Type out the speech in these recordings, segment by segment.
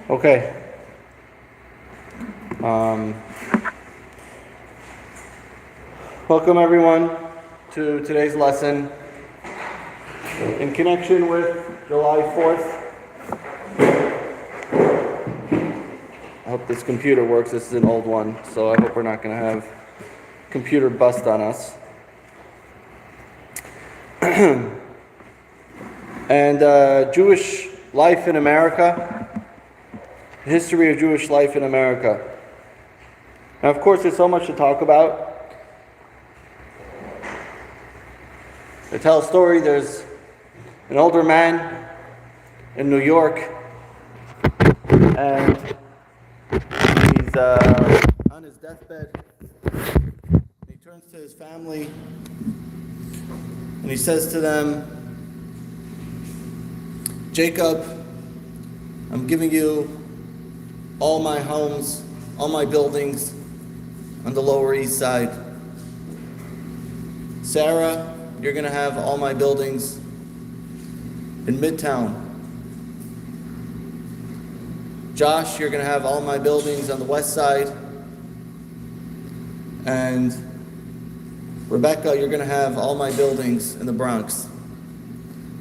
Okay. Welcome everyone to today's lesson in connection with July 4th. I hope this computer works. This is an old one, so I hope we're not going to have computer bust on us. And Jewish life in America, the history of Jewish life in America. Now, of course, there's so much to talk about. To tell a story, there's an older man in New York, and he's on his deathbed. He turns to his family, and he says to them, "Jacob, I'm giving you all my homes, all my buildings on the Lower East Side. Sarah, you're going to have all my buildings in Midtown. Josh, you're going to have all my buildings on the West Side. And Rebecca, you're going to have all my buildings in the Bronx."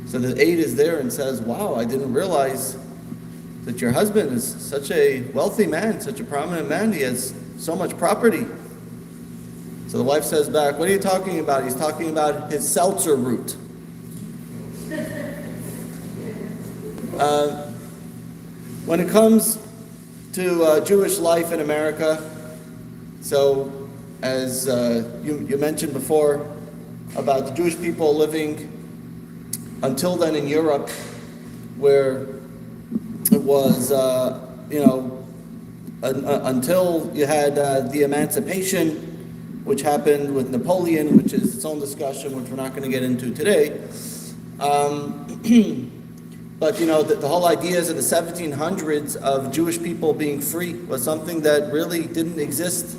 So the aide is there and says, "Wow, I didn't realize that your husband is such a wealthy man, such a prominent man. He has so much property." So the wife says back, "What are you talking about?" He's talking about his seltzer route. When it comes to Jewish life in America, so as you mentioned before about the Jewish people living until then in Europe, where it was, until you had the emancipation, which happened with Napoleon, which is its own discussion, which we're not going to get into today. But the whole ideas in the 1700s of Jewish people being free was something that really didn't exist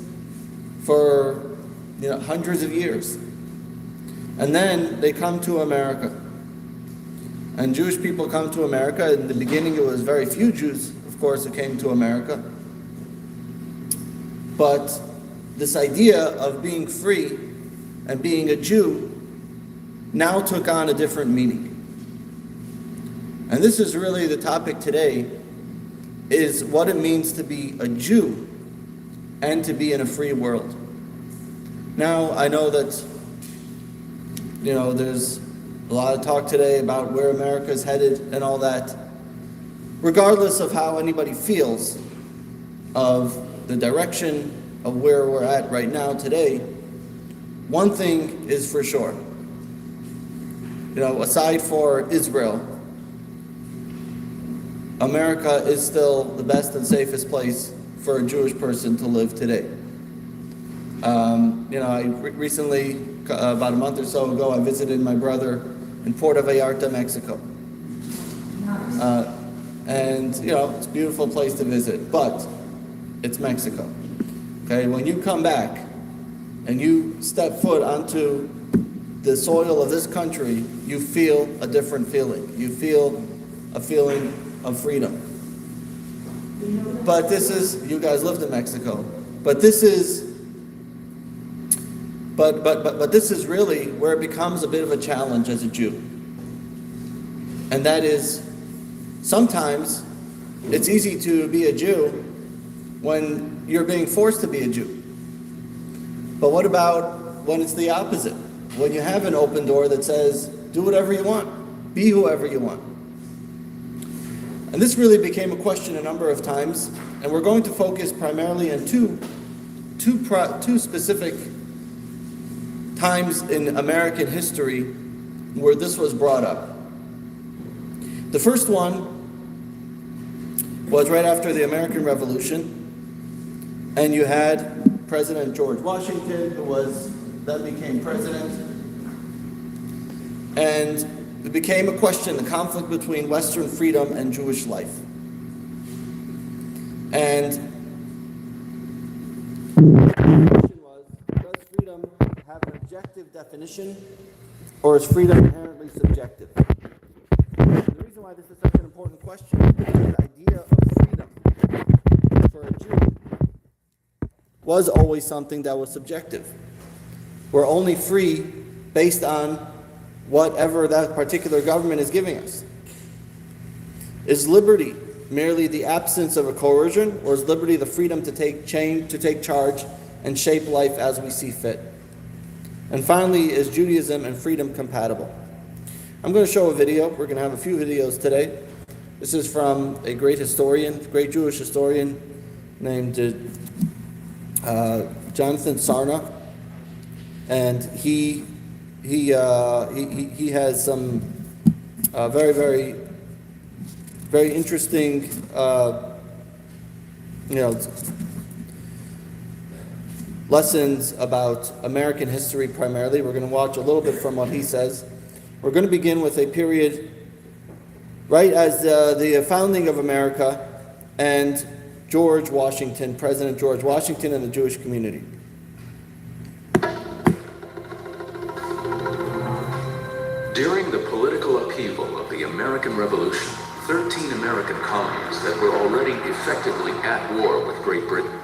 for hundreds of years. And then they come to America. And Jewish people come to America. In the beginning, it was very few Jews, of course, who came to America. But this idea of being free and being a Jew now took on a different meaning. And this is really the topic today, is what it means to be a Jew and to be in a free world. Now, I know that, there's a lot of talk today about where America is headed and all that. Regardless of how anybody feels of the direction of where we're at right now today, one thing is for sure. Aside for Israel, America is still the best and safest place for a Jewish person to live today. I recently, about a month or so ago, I visited my brother in Puerto Vallarta, Mexico. And it's a beautiful place to visit, but it's Mexico. Okay, when you come back and you step foot onto the soil of this country, you feel a different feeling. You feel a feeling of freedom. But this is, you guys lived in Mexico, but this is But this is really where it becomes a bit of a challenge as a Jew. And that is, sometimes it's easy to be a Jew when you're being forced to be a Jew. But what about when it's the opposite? When you have an open door that says, do whatever you want, be whoever you want. And this really became a question a number of times, and we're going to focus primarily on two specific times in American history where this was brought up. The first one was right after the American Revolution, and you had President George Washington, who then became president, and it became a question, the conflict between Western freedom and Jewish life. And the question was, does freedom have an objective definition, or is freedom inherently subjective? And the reason why this is such an important question is the idea of freedom for a Jew was always something that was subjective. We're only free based on whatever that particular government is giving us. Is liberty merely the absence of a coercion, or is liberty the freedom to take charge and shape life as we see fit? And finally, is Judaism and freedom compatible? I'm going to show a video. We're going to have a few videos today. This is from a great Jewish historian named Jonathan Sarna, and he has some very, very, very interesting lessons about American history primarily. We're going to watch a little bit from what he says. We're going to begin with a period right as the founding of America and George Washington, President George Washington, and the Jewish community. During the political upheaval of the American Revolution, 13 American colonies that were already effectively at war with Great Britain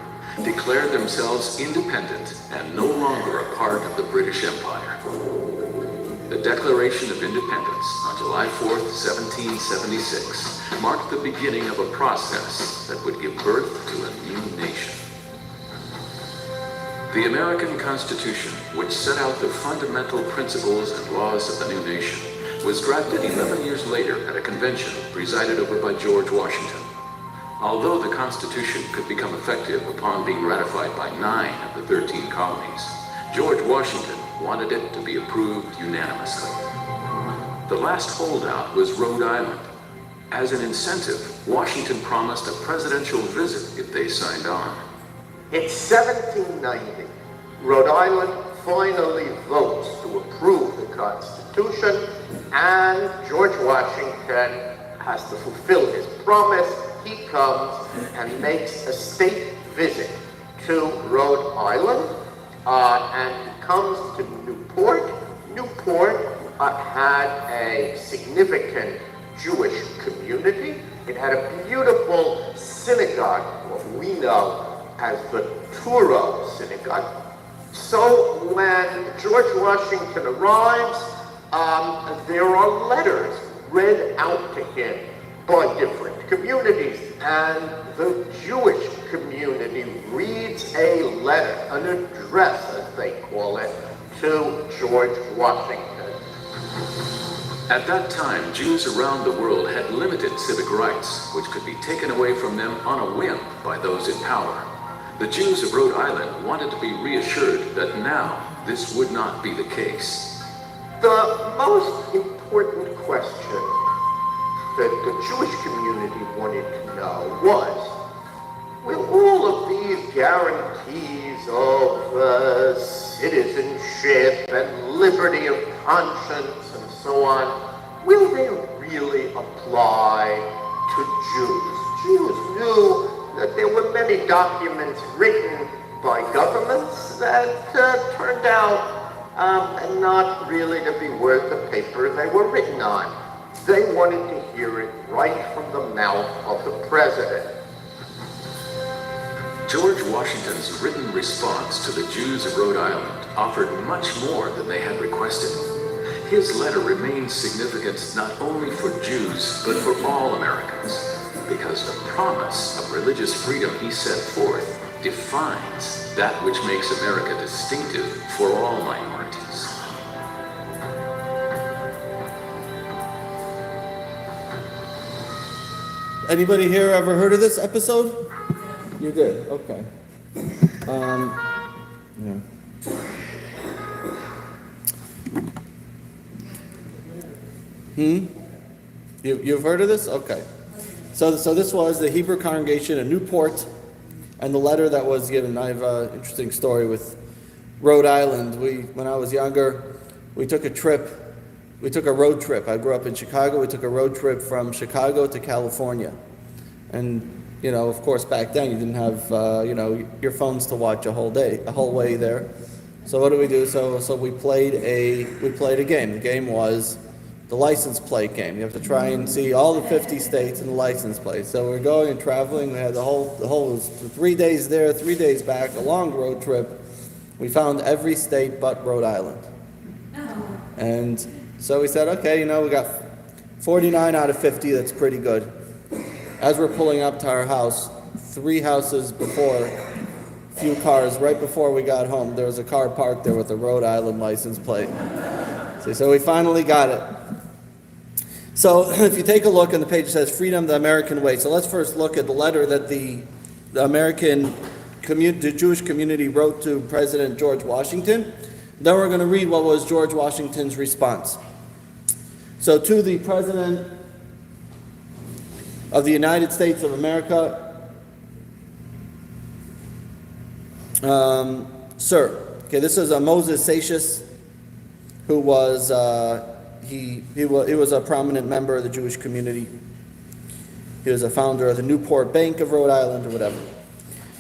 declared themselves independent and no longer a part of the British Empire. The Declaration of Independence on July 4th, 1776, marked the beginning of a process that would give birth to a new nation. The American Constitution, which set out the fundamental principles and laws of the new nation, was drafted 11 years later at a convention presided over by George Washington. Although the Constitution could become effective upon being ratified by 9 of the 13 colonies, George Washington wanted it to be approved unanimously. The last holdout was Rhode Island. As an incentive, Washington promised a presidential visit if they signed on. It's 1790. Rhode Island finally votes to approve the Constitution, and George Washington has to fulfill his promise. He comes and makes a state visit to Rhode Island, and he comes to Newport. Newport had a significant Jewish community. It had a beautiful synagogue, what we know as the Touro Synagogue. So when George Washington arrives, there are letters read out to him by different communities, and the Jewish community reads a letter, an address as they call it, to George Washington. At that time, Jews around the world had limited civic rights, which could be taken away from them on a whim by those in power. The Jews of Rhode Island wanted to be reassured that now this would not be the case. The most important question that the Jewish community wanted to know was, will all of these guarantees of citizenship and liberty of conscience and so on, will they really apply to Jews? Jews knew that there were many documents written by governments that turned out not really to be worth the paper they were written on. They wanted to hear it right from the mouth of the president. George Washington's written response to the Jews of Rhode Island offered much more than they had requested. His letter remains significant not only for Jews, but for all Americans, because the promise of religious freedom he set forth defines that which makes America distinctive for all minorities. Anybody here ever heard of this episode? You did, okay. Yeah. You've heard of this? Okay. So this was the Hebrew congregation in Newport, and the letter that was given. I have an interesting story with Rhode Island. When I was younger, we took a trip. We took a road trip. I grew up in Chicago. We took a road trip from Chicago to California. And, of course, back then you didn't have, your phones to watch a whole way there. So what did we do? So we played a game. The game was the license plate came. You have to try and see all the 50 states and the license plate. So we're going and traveling. We had the whole it was 3 days there, 3 days back, a long road trip. We found every state but Rhode Island. And so we said, okay, we got 49 out of 50, that's pretty good. As we're pulling up to our house, 3 houses before, few cars, right before we got home, there was a car parked there with a Rhode Island license plate. So we finally got it. So if you take a look on the page, it says Freedom the American Way. So let's first look at the letter that the Jewish community wrote to President George Washington. Then we're going to read what was George Washington's response. So to the President of the United States of America, Sir, okay, this is Moses Seixas, who was he was a prominent member of the Jewish community. He was a founder of the Newport Bank of Rhode Island or whatever.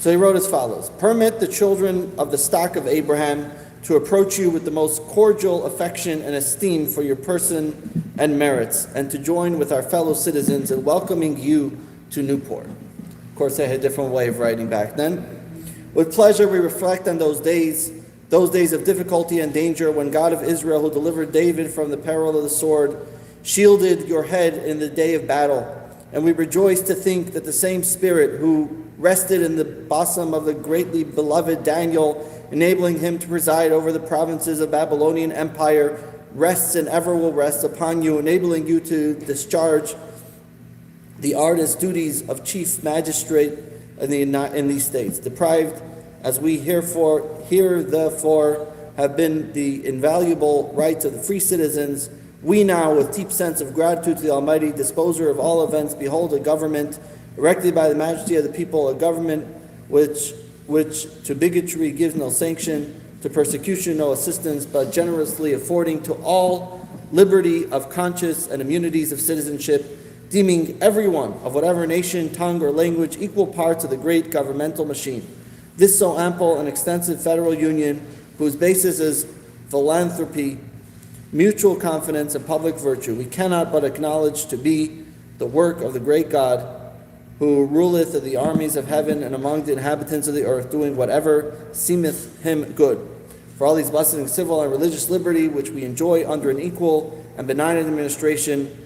So he wrote as follows: Permit the children of the stock of Abraham to approach you with the most cordial affection and esteem for your person and merits, and to join with our fellow citizens in welcoming you to Newport. Of course, they had a different way of writing back then. With pleasure, we reflect on those days of difficulty and danger when God of Israel, who delivered David from the peril of the sword, shielded your head in the day of battle. And we rejoice to think that the same Spirit who rested in the bosom of the greatly beloved Daniel, enabling him to preside over the provinces of Babylonian Empire, rests and ever will rest upon you, enabling you to discharge the artist's duties of chief magistrate in these states. Deprived as we therefore have been the invaluable rights of the free citizens, we now, with deep sense of gratitude to the Almighty, disposer of all events, behold a government erected by the majesty of the people, a government which to bigotry gives no sanction, to persecution no assistance, but generously affording to all liberty of conscience and immunities of citizenship, deeming everyone of whatever nation, tongue, or language equal parts of the great governmental machine. This so ample and extensive federal union, whose basis is philanthropy, mutual confidence, and public virtue, we cannot but acknowledge to be the work of the great God, who ruleth of the armies of heaven and among the inhabitants of the earth, doing whatever seemeth him good. For all these blessings of civil and religious liberty, which we enjoy under an equal and benign administration,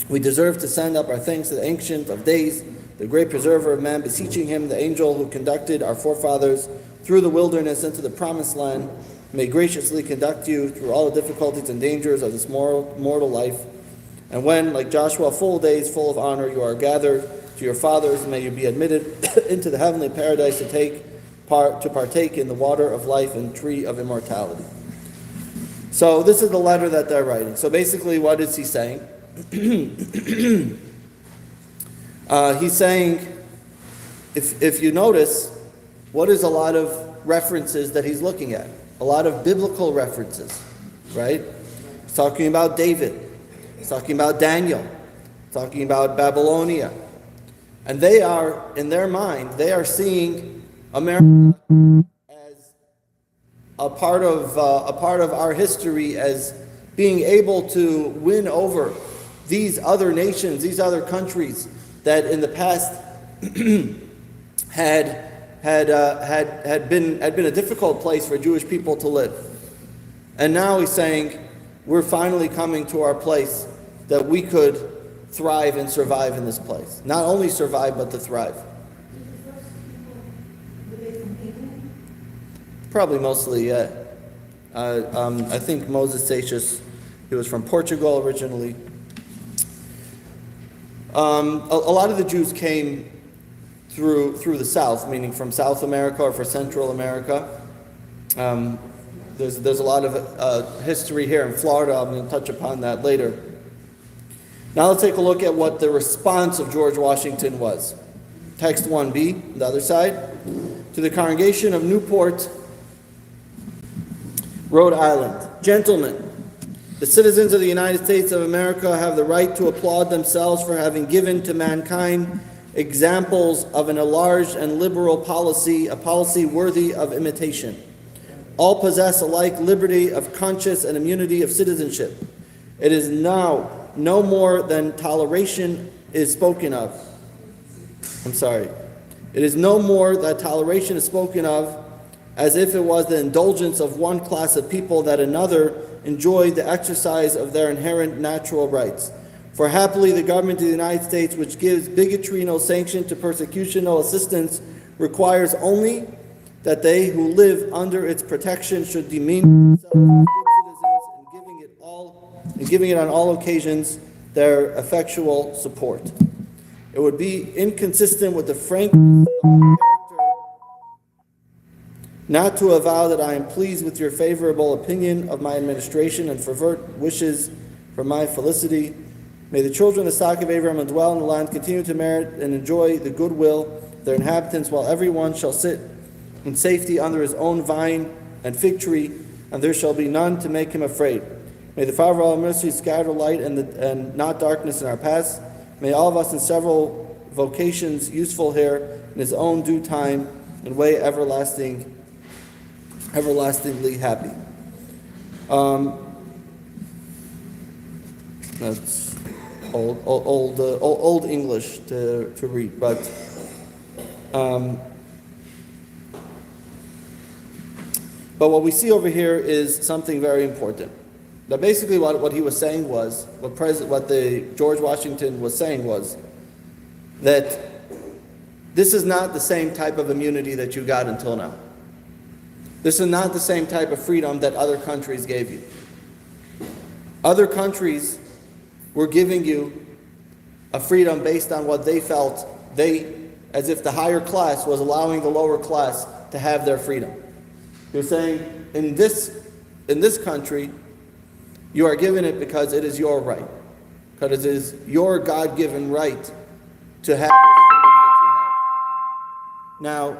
we deserve to send up our thanks to the Ancient of Days, the great preserver of man, beseeching him, the angel who conducted our forefathers through the wilderness into the promised land, may graciously conduct you through all the difficulties and dangers of this mortal life. And when, like Joshua, full days, full of honor, you are gathered to your fathers, may you be admitted into the heavenly paradise to partake in the water of life and tree of immortality. So this is the letter that they're writing. So basically, what is he saying? He's saying, if you notice, what is a lot of references that he's looking at? A lot of biblical references, right? He's talking about David. He's talking about Daniel. He's talking about Babylonia. And they are, in their mind, they are seeing America as a part of our history, as being able to win over these other nations, these other countries that in the past had been a difficult place for Jewish people to live. And now he's saying, we're finally coming to our place that we could thrive and survive in this place. Not only survive, but to thrive. Probably mostly, yeah. I think Moses Seixas, he was from Portugal originally. A lot of the Jews came through the south, meaning from South America or from Central America. There's a lot of history here in Florida. I'm going to touch upon that later. Now let's take a look at what the response of George Washington was. Text 1b, the other side. To the congregation of Newport, Rhode Island. Gentlemen, the citizens of the United States of America have the right to applaud themselves for having given to mankind examples of an enlarged and liberal policy, a policy worthy of imitation. All possess alike liberty of conscience and immunity of citizenship. It is now no more than toleration is spoken of. I'm sorry. It is no more that toleration is spoken of as if it was the indulgence of one class of people that another enjoyed the exercise of their inherent natural rights. For happily the government of the United States, which gives bigotry no sanction, to persecution no assistance, requires only that they who live under its protection should demean themselves as good citizens and giving it on all occasions their effectual support. It would be inconsistent with the frankness of my character not to avow that I am pleased with your favorable opinion of my administration and fervent wishes for my felicity. May the children of the stock of Abraham dwell in the land, continue to merit and enjoy the goodwill of their inhabitants, while everyone shall sit in safety under his own vine and fig tree, and there shall be none to make him afraid. May the Father of all mercy scatter light and not darkness in our paths. May all of us in several vocations useful here in his own due time and way everlastingly happy. That's old English to read, but what we see over here is something very important. Now, basically, what he was saying was, what the George Washington was saying was that this is not the same type of immunity that you got until now. This is not the same type of freedom that other countries gave you. Other countries were giving you a freedom based on what they felt as if the higher class was allowing the lower class to have their freedom. You're saying, in this country, you are given it because it is your right. Because it is your God-given right to have the freedom that you have. Now,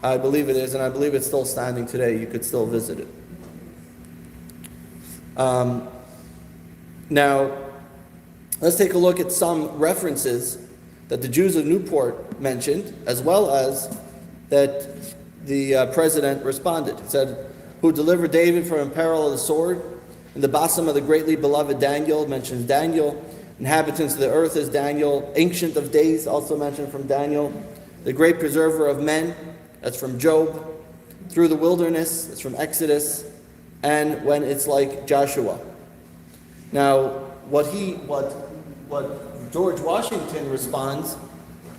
I believe it is, and I believe it's still standing today. You could still visit it. Now, let's take a look at some references that the Jews of Newport mentioned, as well as that the president responded. It said, who delivered David from peril of the sword. In the bosom of the greatly beloved Daniel, mentions Daniel. Inhabitants of the earth is Daniel. Ancient of days, also mentioned from Daniel. The great preserver of men, that's from Job. Through the wilderness, it's from Exodus. And when it's like Joshua. Now, what George Washington responds,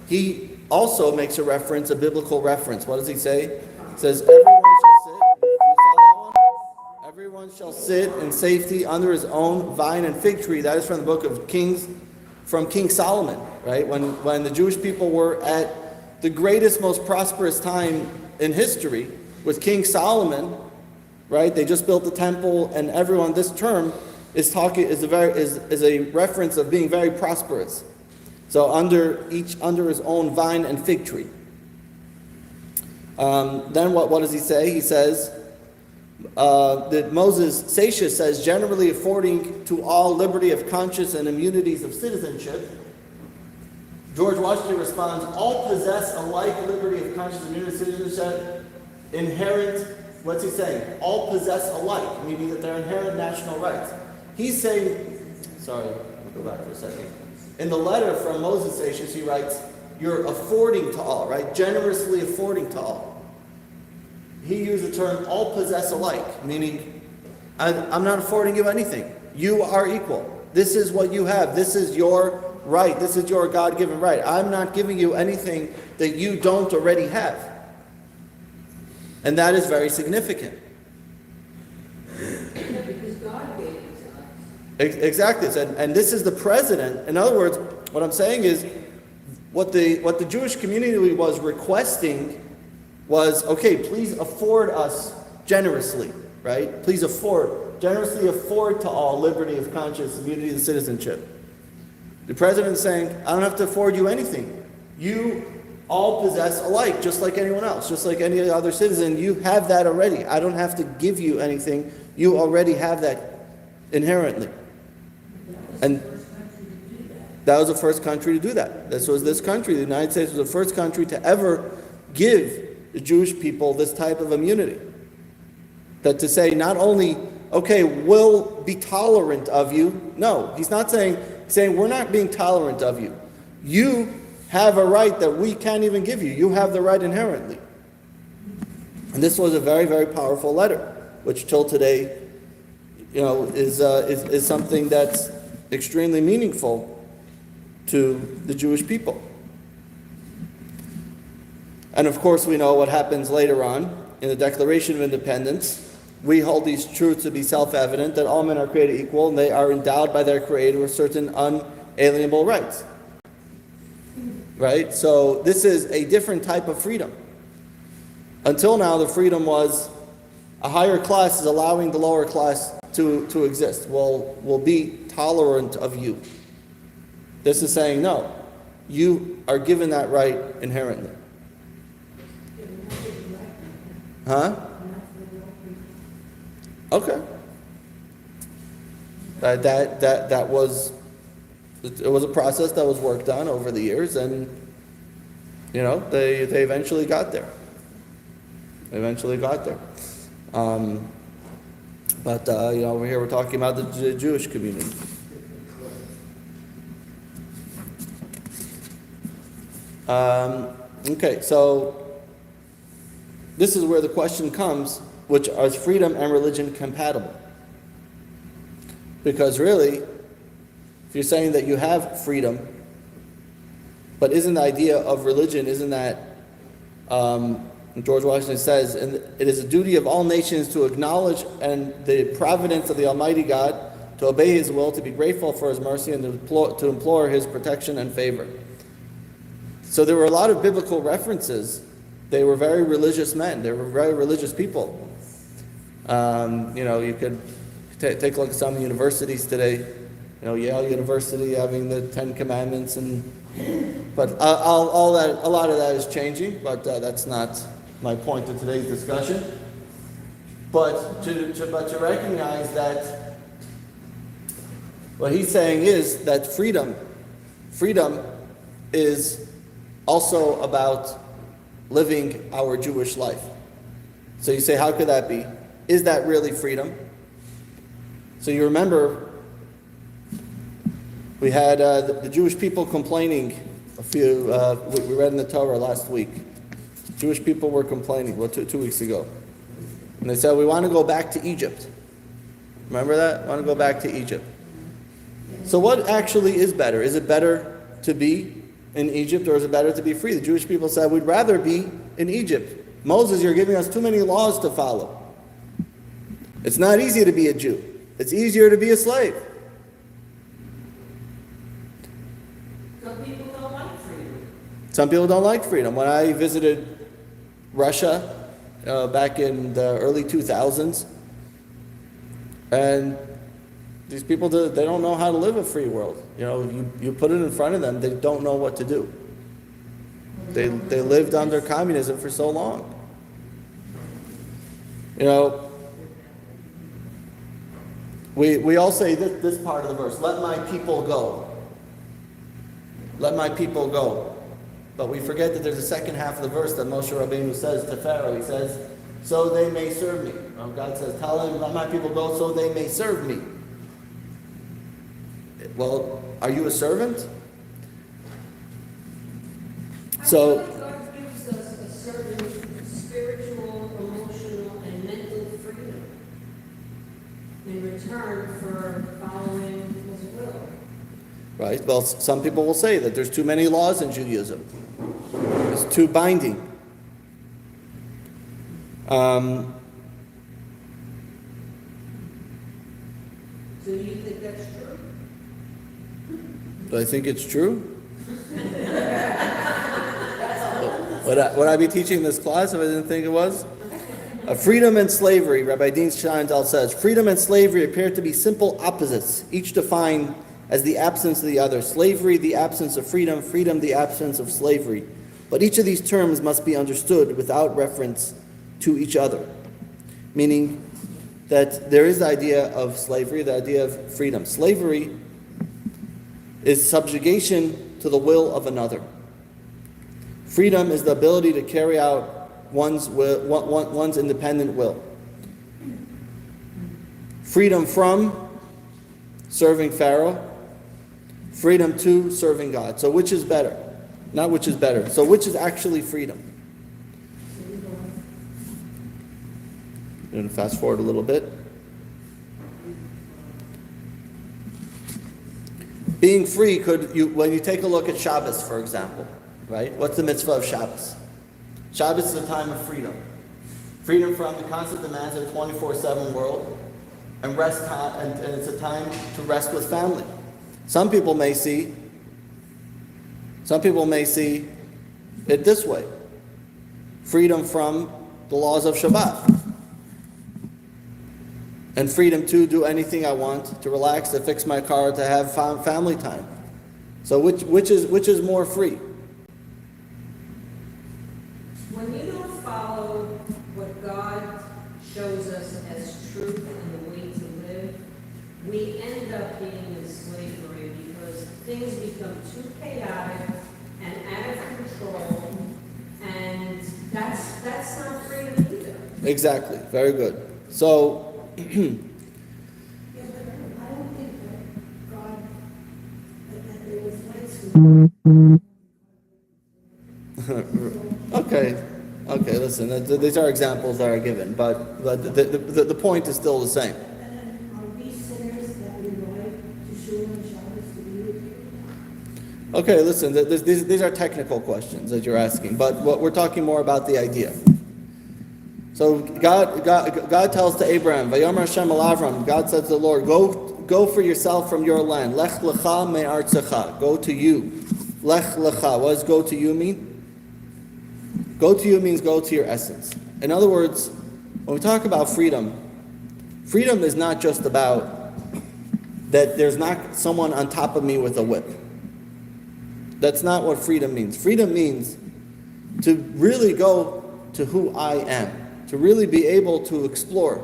he also makes a biblical reference. What does he say? He says, everyone shall sit in safety under his own vine and fig tree. That is from the book of Kings, from King Solomon, right? When the Jewish people were at the greatest, most prosperous time in history with King Solomon, right? They just built the temple, and everyone, this term is a reference of being very prosperous. So under his own vine and fig tree. Then what does he say? He says that Moses Seixas says, generally affording to all liberty of conscience and immunities of citizenship. George Washington responds, all possess alike liberty of conscience and immunity of citizenship, inherent. What's he saying? All possess alike, meaning that they're inherent national rights. He's saying, sorry, let me go back for a second. In the letter from Moses Seixas, he writes, you're affording to all, right? Generously affording to all. He used the term all possess alike, meaning I'm not affording you anything. You are equal. This is what you have. This is your right. This is your God-given right. I'm not giving you anything that you don't already have. And that is very significant. Because God gave it to us. Exactly. And this is the president. In other words, what I'm saying is, what the Jewish community was requesting was, okay, please afford us generously, right? Please generously afford to all liberty of conscience, immunity, and citizenship. The president is saying, I don't have to afford you anything. You all possess alike, just like anyone else, just like any other citizen. You have that already. I don't have to give you anything. You already have that inherently. And that was the first country to do that. This was this country. The United States was the first country to ever give the Jewish people this type of immunity. That to say not only, okay, we'll be tolerant of you. No, he's not saying we're not being tolerant of you. You have a right that we can't even give you. You have the right inherently. And this was a very, very powerful letter, which till today, is something that's extremely meaningful to the Jewish people. And of course, we know what happens later on in the Declaration of Independence. We hold these truths to be self-evident, that all men are created equal and they are endowed by their Creator with certain unalienable rights. Right? So this is a different type of freedom. Until now, the freedom was a higher class is allowing the lower class to exist. We'll be tolerant of you. This is saying, no, you are given that right inherently. Huh? Okay. That was, it was a process that was worked on over the years, and they eventually got there. But over here we're talking about the Jewish community. Okay, so this is where the question comes, which are freedom and religion compatible? Because really, if you're saying that you have freedom, but isn't the idea of religion, isn't that, George Washington says, and it is a duty of all nations to acknowledge and the providence of the Almighty God, to obey His will, to be grateful for His mercy, and to implore His protection and favor. So there were a lot of biblical references. They were very religious men. They were very religious people. You could take a look at some universities today. Yale University having the Ten Commandments, but all that, a lot of that is changing. But that's not my point of today's discussion. But to recognize that what he's saying is that freedom is also about living our Jewish life. So you say, how could that be? Is that really freedom? So you remember, we had the Jewish people complaining we read in the Torah last week. Jewish people were complaining, 2 weeks ago. And they said, we want to go back to Egypt. Remember that? We want to go back to Egypt. So what actually is better? Is it better to be in Egypt, or is it better to be free? The Jewish people said, we'd rather be in Egypt. Moses, you're giving us too many laws to follow. It's not easy to be a Jew. It's easier to be a slave. Some people don't like freedom. When I visited Russia back in the early 2000s, and these people, they don't know how to live a free world. You put it in front of them, they don't know what to do. They lived under communism for so long. We all say this part of the verse, let my people go. Let my people go. But we forget that there's a second half of the verse that Moshe Rabbeinu says to Pharaoh. He says, so they may serve me. God says, tell him, let my people go so they may serve me. Well, are you a servant? So God gives us a certain spiritual, emotional, and mental freedom in return for following His will. Right. Well, some people will say that there's too many laws in Judaism. It's too binding. So you think that's true? Do I think it's true? Would I be teaching this class if I didn't think it was? Freedom and slavery, Rabbi Dean Steindal says, freedom and slavery appear to be simple opposites, each defined as the absence of the other. Slavery, the absence of freedom, freedom, the absence of slavery. But each of these terms must be understood without reference to each other, meaning that there is the idea of slavery, the idea of freedom. Slavery is subjugation to the will of another. Freedom is the ability to carry out one's independent will. Freedom from serving Pharaoh, freedom to serving God. So which is better? Not which is better. So which is actually freedom? I'm going to fast forward a little bit. Being free when you take a look at Shabbos, for example, right? What's the mitzvah of Shabbos? Shabbos is a time of freedom. Freedom from the constant demands of a 24/7 world, and rest time, and it's a time to rest with family. Some people may see it this way: freedom from the laws of Shabbat, and freedom to do anything I want, to relax, to fix my car, to have family time. So which is more free? When you don't follow what God shows us as truth and the way to live, we end up being in slavery because things become too chaotic and out of control, and that's not freedom either. Exactly. Very good. So. Yeah, but I don't think that God, that there was lights. Okay, listen, these are examples that are given, but the point is still the same. And then are we sinners that we lie to Shul and Shabbos to be with you? Okay, listen, these are technical questions that you're asking, but we're talking more about the idea. So God tells to Abraham, Vayomer Hashem al Avram, God says to the Lord, go for yourself from your land. Lech lecha me'artzecha. Go to you. Lech lecha. What does go to you mean? Go to you means go to your essence. In other words, when we talk about freedom is not just about that there's not someone on top of me with a whip. That's not what freedom means. Freedom means to really go to who I am. To really be able to explore,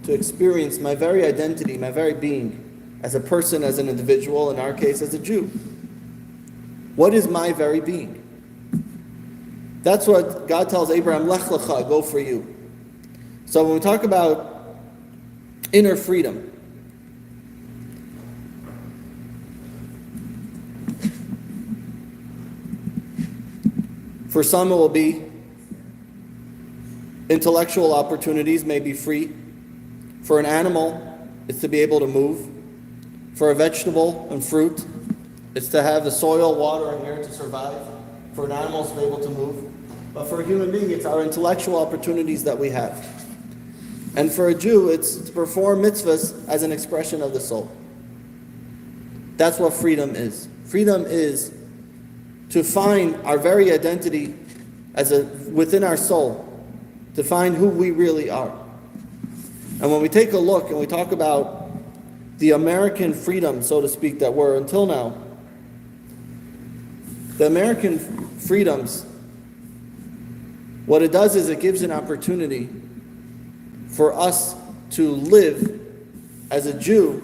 to experience my very identity, my very being, as a person, as an individual, in our case, as a Jew. What is my very being? That's what God tells Abraham, Lech lecha, go for you. So when we talk about inner freedom, for some it will be intellectual opportunities may be free. For an animal, it's to be able to move. For a vegetable and fruit, it's to have the soil, water, and air to survive. For an animal, it's to be able to move. But for a human being, it's our intellectual opportunities that we have. And for a Jew, it's to perform mitzvahs as an expression of the soul. That's what freedom is. Freedom is to find our very identity within our soul, to find who we really are. And when we take a look and we talk about the American freedom, so to speak, that were until now, the American freedoms, what it does is it gives an opportunity for us to live as a Jew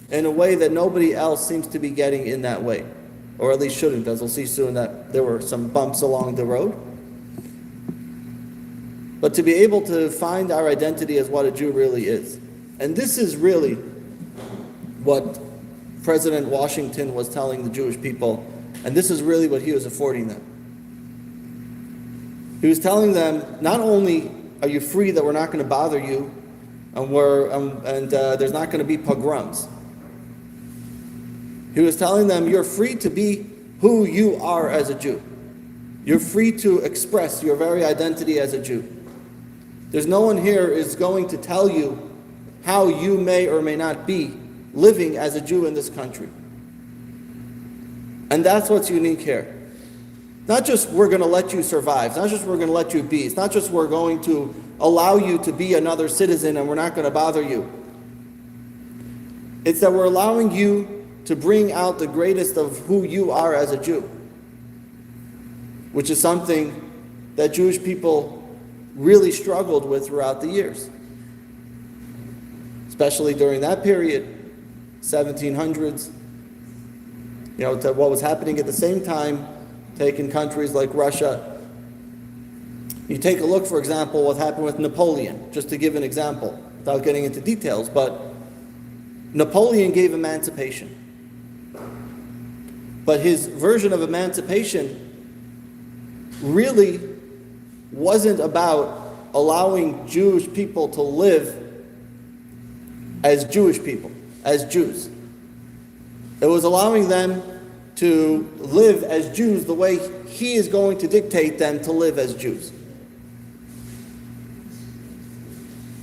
in a way that nobody else seems to be getting in that way, or at least shouldn't, as we'll see soon that there were some bumps along the road. But to be able to find our identity as what a Jew really is. And this is really what President Washington was telling the Jewish people, and this is really what he was affording them. He was telling them, not only are you free that we're not going to bother you, and there's not going to be pogroms. He was telling them, you're free to be who you are as a Jew. You're free to express your very identity as a Jew. There's no one here is going to tell you how you may or may not be living as a Jew in this country. And that's what's unique here. Not just we're going to let you survive. It's not just we're going to let you be. It's not just we're going to allow you to be another citizen and we're not going to bother you. It's that we're allowing you to bring out the greatest of who you are as a Jew, which is something that Jewish people really struggled with throughout the years, especially during that period, 1700s, to what was happening at the same time, taking countries like Russia, You take a look, for example, what happened with Napoleon, just to give an example, without getting into details, but Napoleon gave emancipation. But his version of emancipation really wasn't about allowing Jewish people to live as Jewish people, as Jews. It was allowing them to live as Jews the way he is going to dictate them to live as Jews.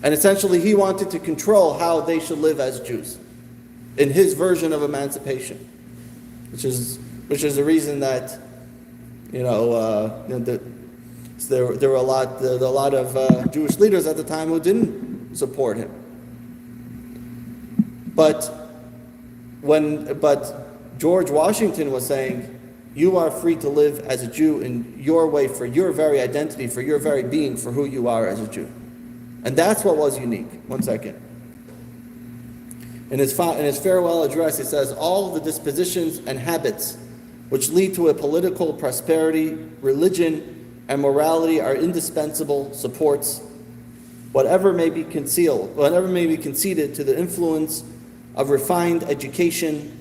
And essentially he wanted to control how they should live as Jews in his version of emancipation, which is the reason that there were a lot of Jewish leaders at the time who didn't support him. But George Washington was saying, you are free to live as a Jew in your way, for your very identity, for your very being, for who you are as a Jew. And that's what was unique. One second. In his farewell address, he says, all the dispositions and habits which lead to a political prosperity, religion, and morality are indispensable supports, whatever may be conceded to the influence of refined education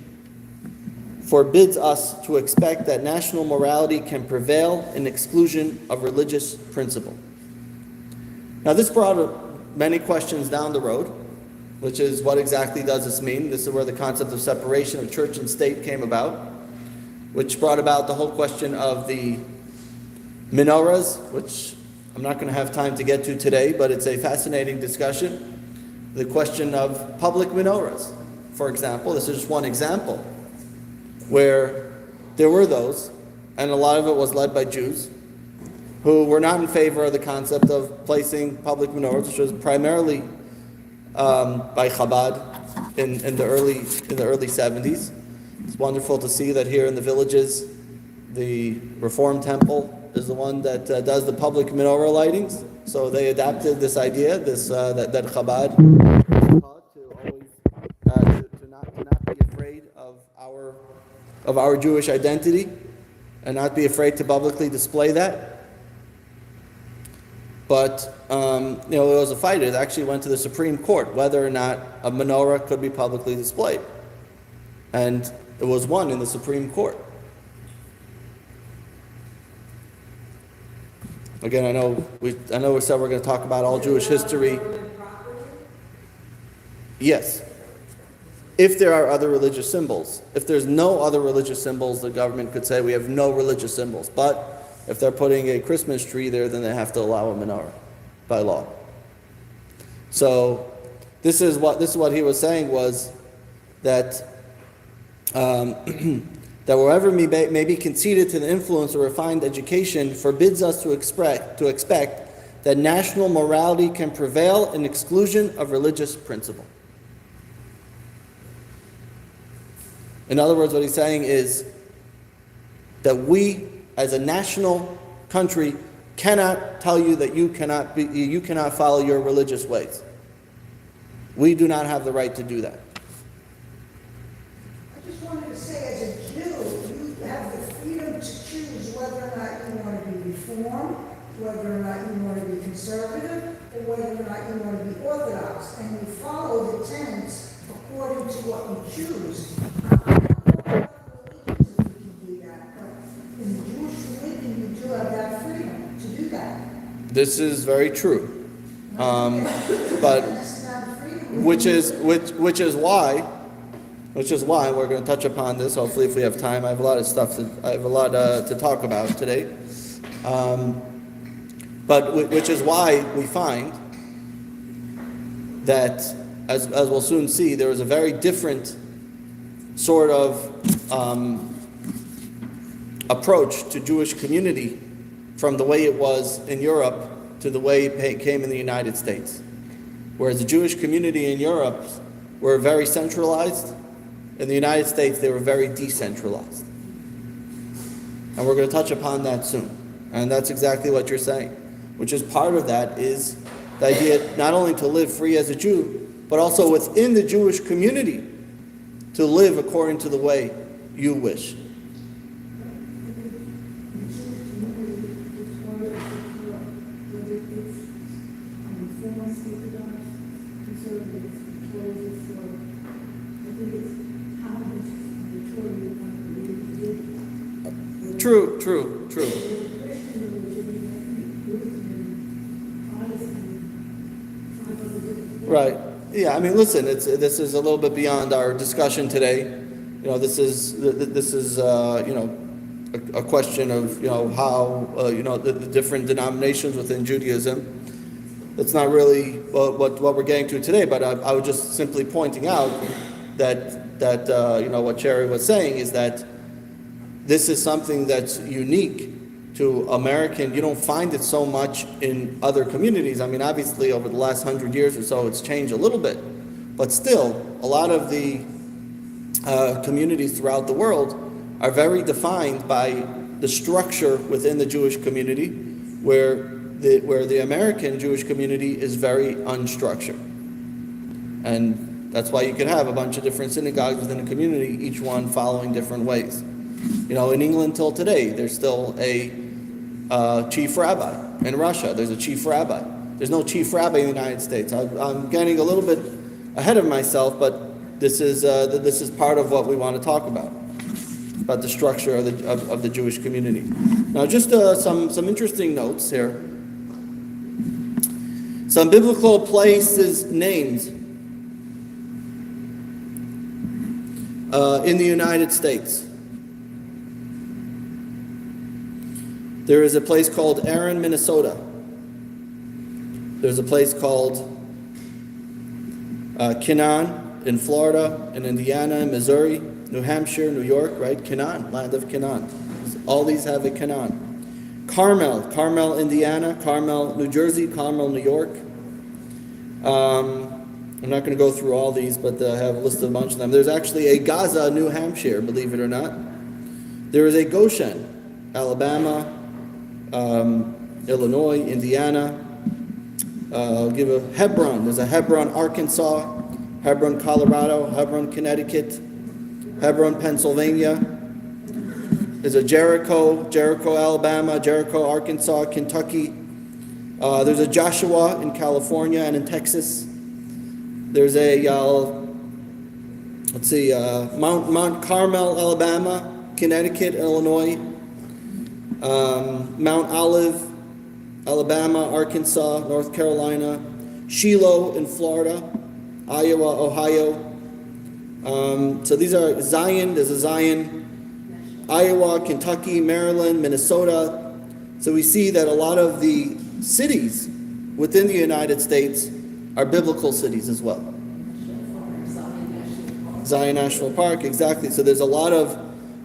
forbids us to expect that national morality can prevail in exclusion of religious principle. Now this brought many questions down the road, which is what exactly does this mean? This is where the concept of separation of church and state came about, which brought about the whole question of the menorahs, which I'm not going to have time to get to today, but it's a fascinating discussion. The question of public menorahs, for example. This is just one example where there were those, and a lot of it was led by Jews, who were not in favor of the concept of placing public menorahs, which was primarily by Chabad in the early 70s. It's wonderful to see that here in the villages, the Reform Temple is the one that does the public menorah lightings. So they adapted this idea, that Chabad taught to always to not be afraid of our Jewish identity and not be afraid to publicly display that. But it was a fight. It actually went to the Supreme Court whether or not a menorah could be publicly displayed, and it was won in the Supreme Court. Again, I know we said we're going to talk about all Jewish history. Yes. If there are other religious symbols. If there's no other religious symbols, the government could say we have no religious symbols. But if they're putting a Christmas tree there, then they have to allow a menorah by law. So this is what he was saying, was that that wherever may be conceded to the influence of refined education forbids us to expect that national morality can prevail in exclusion of religious principle. In other words, what he's saying is that we, as a national country, cannot tell you that you cannot follow your religious ways. We do not have the right to do that. I just wanted to say, as a Jew, you have the freedom to choose whether or not you want to be Reformed, whether or not you want to be conservative, or whether or not you want to be Orthodox, and you follow the tenets according to what you choose. In the Jewish religion, you do have that freedom to do that. This is very true, but which is why we're going to touch upon this. Hopefully, if we have time, I have a lot to talk about today. But which is why we find that, as we'll soon see, there is a very different sort of approach to Jewish community from the way it was in Europe to the way it came in the United States. Whereas the Jewish community in Europe were very centralized, in the United States they were very decentralized. And we're going to touch upon that soon. And that's exactly what you're saying. Which is part of that is the idea not only to live free as a Jew, but also within the Jewish community to live according to the way you wish. Orthodox, conservative, towards it, so I think it's how much the Torah you want to believe. True, true, true. Christian religion, Lutheran, Protestant, five other different. Right. Yeah, I mean, listen, this is a little bit beyond our discussion today. You know, this is you know, a question of, you know, how, you know, the different denominations within Judaism. That's not really what we're getting to today, but I was just simply pointing out that you know, what Cherry was saying is that this is something that's unique to American. You don't find it so much in other communities. I mean, obviously, over the last 100 years or so, it's changed a little bit, but still, a lot of the communities throughout the world are very defined by the structure within the Jewish community, where the American Jewish community is very unstructured. And that's why you can have a bunch of different synagogues within a community, each one following different ways. You know, in England till today, there's still a chief rabbi. In Russia, there's a chief rabbi. There's no chief rabbi in the United States. I'm getting a little bit ahead of myself, but this is part of what we want to talk about the structure of the Jewish community. Now, just some interesting notes here. Some biblical places named in the United States. There is a place called Erin, Minnesota. There's a place called Canaan in Florida, in Indiana, in Missouri, New Hampshire, New York, right? Canaan, land of Canaan. All these have a Canaan. Carmel, Indiana, Carmel, New Jersey, Carmel, New York. I'm not going to go through all these, but I have listed a bunch of them. There's actually a Gaza, New Hampshire, believe it or not. There is a Goshen, Alabama, Illinois, Indiana. I'll give a Hebron. There's a Hebron, Arkansas, Hebron, Colorado, Hebron, Connecticut, Hebron, Pennsylvania. There's a Jericho, Alabama, Jericho, Arkansas, Kentucky. There's a Joshua in California and in Texas. There's a, Mount Carmel, Alabama, Connecticut, Illinois. Mount Olive, Alabama, Arkansas, North Carolina. Shiloh in Florida, Iowa, Ohio. So these are Zion, there's a Zion, Iowa, Kentucky, Maryland, Minnesota. So we see that a lot of the cities within the United States are biblical cities as well. Zion National Park, exactly. So there's a lot of,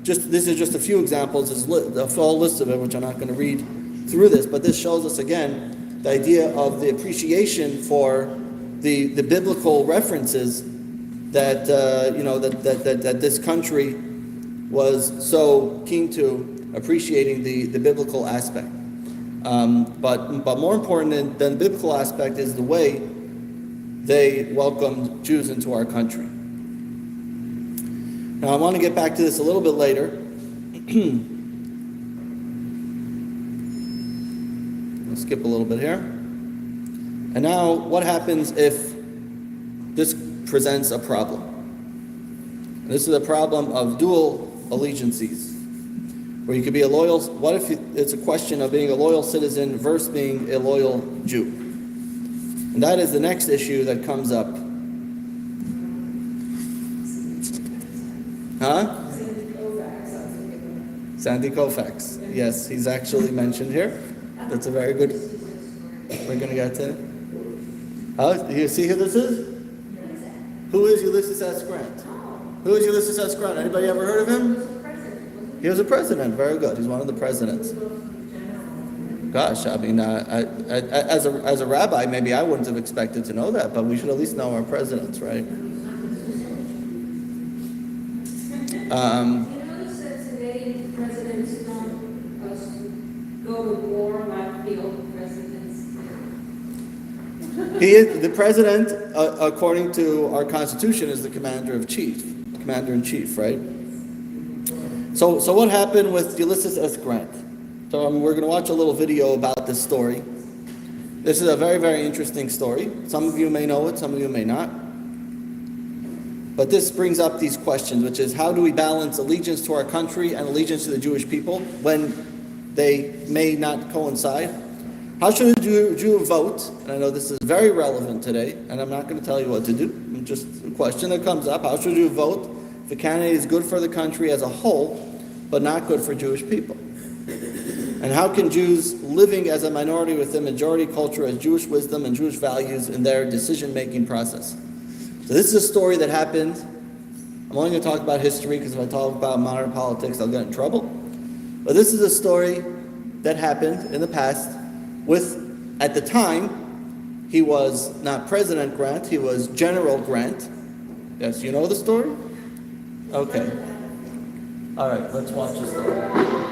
this is just a few examples. There's a full list of it, which I'm not going to read through this, but this shows us again the idea of the appreciation for the biblical references that that this country was so keen to appreciating the biblical aspect. But more important than the biblical aspect is the way they welcomed Jews into our country. Now I want to get back to this a little bit later. I'll skip a little bit here. And now, what happens if this presents a problem? This is a problem of dual allegiances, where you could be a loyal. What if it's a question of being a loyal citizen versus being a loyal Jew? And that is the next issue that comes up. Huh? Sandy Koufax. Yes, he's actually mentioned here. That's a very good. We're going to get to it. You see who this is? Who is Ulysses S. Grant? Who is Ulysses S. Grant? Anybody ever heard of him? He was a president. Very good. He's one of the presidents. Gosh, I mean, as a rabbi, maybe I wouldn't have expected to know that, but we should at least know our presidents, right? You notice that today presidents don't go to war like the old presidents did. He is the president, according to our Constitution, is the commander in chief, right? So what happened with Ulysses S. Grant? So we're going to watch a little video about this story. This is a very, very interesting story. Some of you may know it, some of you may not. But this brings up these questions, which is how do we balance allegiance to our country and allegiance to the Jewish people when they may not coincide? How should a Jew vote? And I know this is very relevant today, and I'm not going to tell you what to do. It's just a question that comes up. How should a Jew vote if the candidate is good for the country as a whole, but not good for Jewish people? And how can Jews living as a minority within majority culture as Jewish wisdom and Jewish values in their decision-making process? So this is a story that happened. I'm only going to talk about history because if I talk about modern politics, I'll get in trouble. But this is a story that happened in the past with, at the time, he was not President Grant, he was General Grant. Yes, you know the story? Okay. All right, let's watch the story.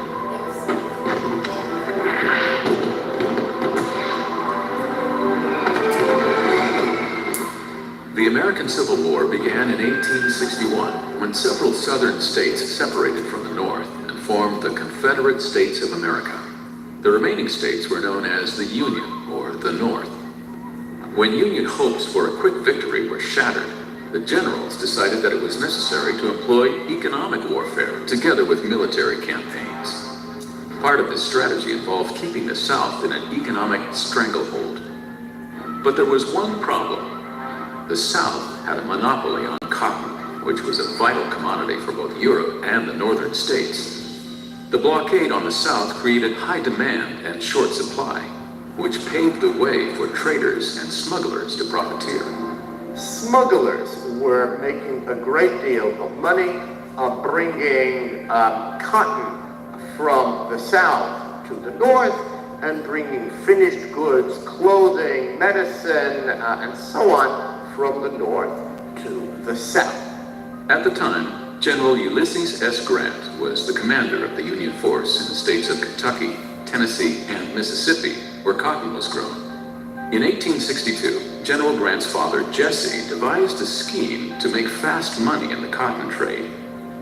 The American Civil War began in 1861 when several southern states separated from the North and formed the Confederate States of America. The remaining states were known as the Union, or the North. When Union hopes for a quick victory were shattered, the generals decided that it was necessary to employ economic warfare together with military campaigns. Part of this strategy involved keeping the South in an economic stranglehold. But there was one problem. The South had a monopoly on cotton, which was a vital commodity for both Europe and the northern states. The blockade on the South created high demand and short supply, which paved the way for traders and smugglers to profiteer. Smugglers were making a great deal of money, bringing cotton from the South to the North and bringing finished goods, clothing, medicine, and so on from the North to the South. At the time, General Ulysses S. Grant was the commander of the Union force in the states of Kentucky, Tennessee, and Mississippi, where cotton was grown. In 1862, General Grant's father, Jesse, devised a scheme to make fast money in the cotton trade.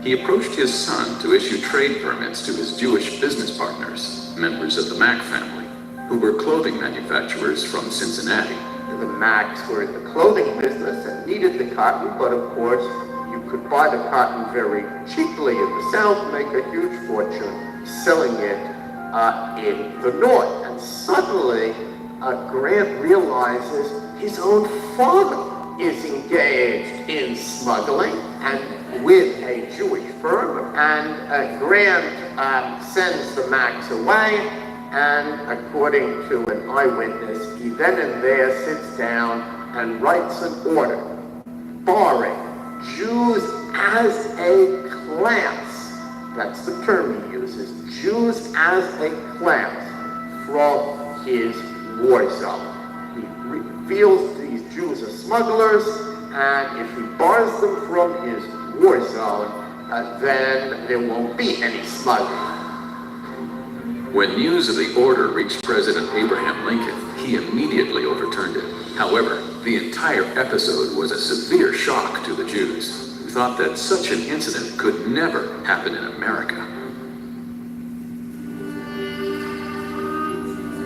He approached his son to issue trade permits to his Jewish business partners, members of the Mack family, who were clothing manufacturers from Cincinnati. The Macks were in the clothing business and needed the cotton, but of course, you could buy the cotton very cheaply in the South, make a huge fortune selling it in the North. And suddenly, Grant realizes his own father is engaged in smuggling and with a Jewish firm, and Grant sends the Macks away, and according to an eyewitness, he then and there sits down and writes an order barring Jews as a class, that's the term he uses, Jews as a class from his war zone. He feels these Jews are smugglers, and if he bars them from his war zone, then there won't be any smuggling. When news of the order reached President Abraham Lincoln, he immediately overturned it. However, the entire episode was a severe shock to the Jews, who thought that such an incident could never happen in America.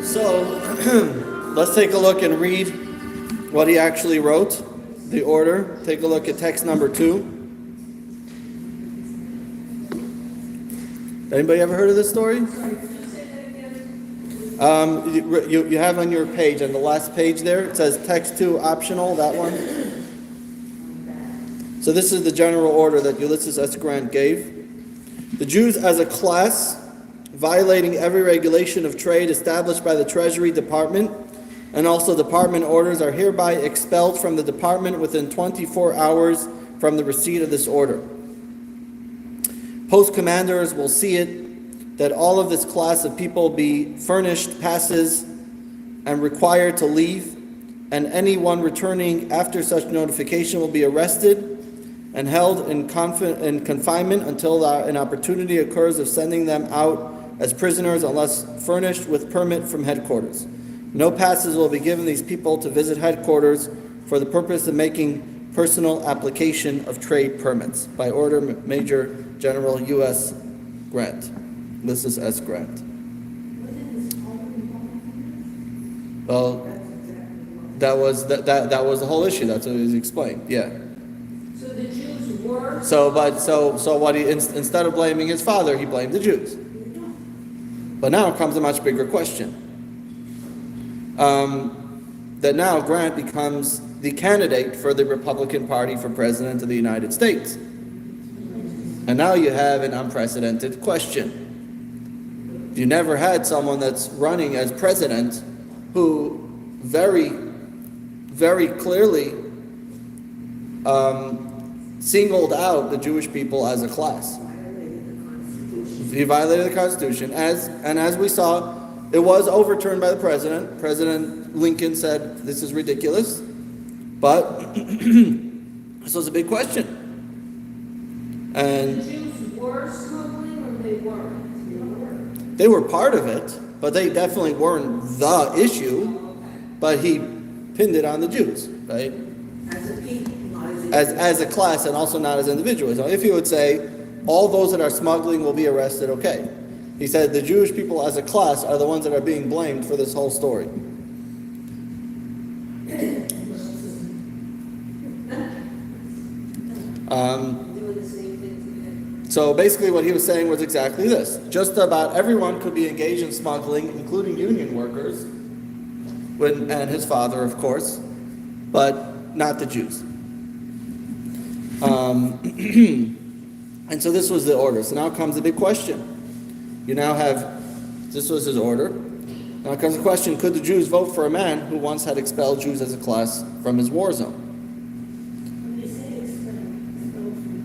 So, let's take a look and read what he actually wrote, the order. Take a look at text number 2. Anybody ever heard of this story? You have on your page, on the last page there, it says text 2 optional, that one. So this is the general order that Ulysses S. Grant gave. The Jews as a class, violating every regulation of trade established by the Treasury Department, and also department orders, are hereby expelled from the department within 24 hours from the receipt of this order. Post commanders will see it that all of this class of people be furnished passes and required to leave, and anyone returning after such notification will be arrested and held in confinement until an opportunity occurs of sending them out as prisoners unless furnished with permit from headquarters. No passes will be given these people to visit headquarters for the purpose of making personal application of trade permits. By order, Major General U.S. Grant. Ulysses S. Grant. Well, That was the whole issue. That's what was explained. Yeah. So the Jews were. So what he instead of blaming his father, he blamed the Jews. But now comes a much bigger question. That now Grant becomes the candidate for the Republican Party for President of the United States. And now you have an unprecedented question. You never had someone that's running as president who very, very clearly singled out the Jewish people as a class. He violated the Constitution. As we saw, it was overturned by the president. President Lincoln said, this is ridiculous. But this was a big question. The And Jews were smuggling or they weren't? they were part of it, but they definitely weren't the issue. But he pinned it on the Jews, right? As a people, not as a. As a class and also not as individuals. So if he would say, all those that are smuggling will be arrested, okay. He said the Jewish people as a class are the ones that are being blamed for this whole story. Doing the same thing So basically what he was saying was exactly this. Just about everyone could be engaged in smuggling, including union workers, and his father, of course, but not the Jews. And so this was the order. So now comes the big question. You now have, this was his order. Now comes the question, could the Jews vote for a man who once had expelled Jews as a class from his war zone? When they say expel from,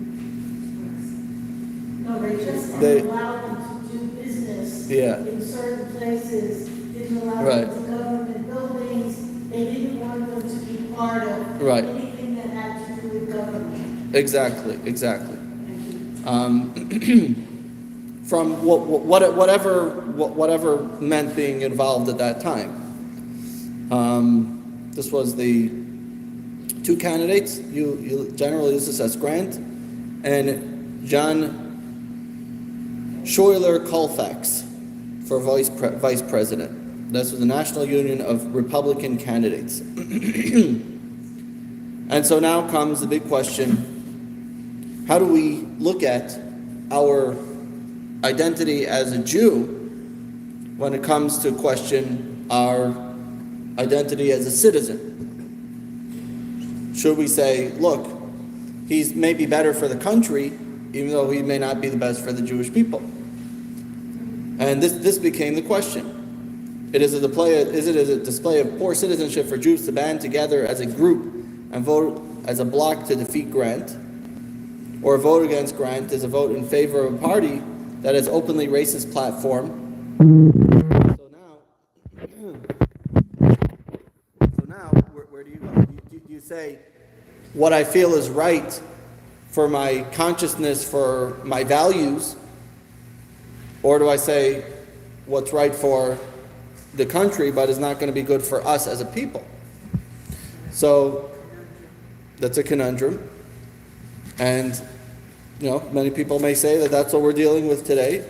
no, they just They- allowed them to do business. Yeah. In certain places, didn't allow Right. them to government buildings, they didn't want them to be part of. Right. Anything that had to do with government. Exactly. Thank you. From whatever meant being involved at that time. This was the two candidates. You generally this is as Grant and John Schuyler Colfax for vice president. This was the National Union of Republican Candidates. And so now comes the big question: how do we look at our identity as a Jew when it comes to question our identity as a citizen? Should we say, look, he's maybe better for the country, even though he may not be the best for the Jewish people? And this became the question. Is it a display of poor citizenship for Jews to band together as a group and vote as a bloc to defeat Grant? Or a vote against Grant is a vote in favor of a party that has openly racist platform. So now, where do you go? Do you say what I feel is right for my consciousness, for my values, or do I say what's right for the country, but is not going to be good for us as a people? So that's a conundrum, and many people may say that that's what we're dealing with today.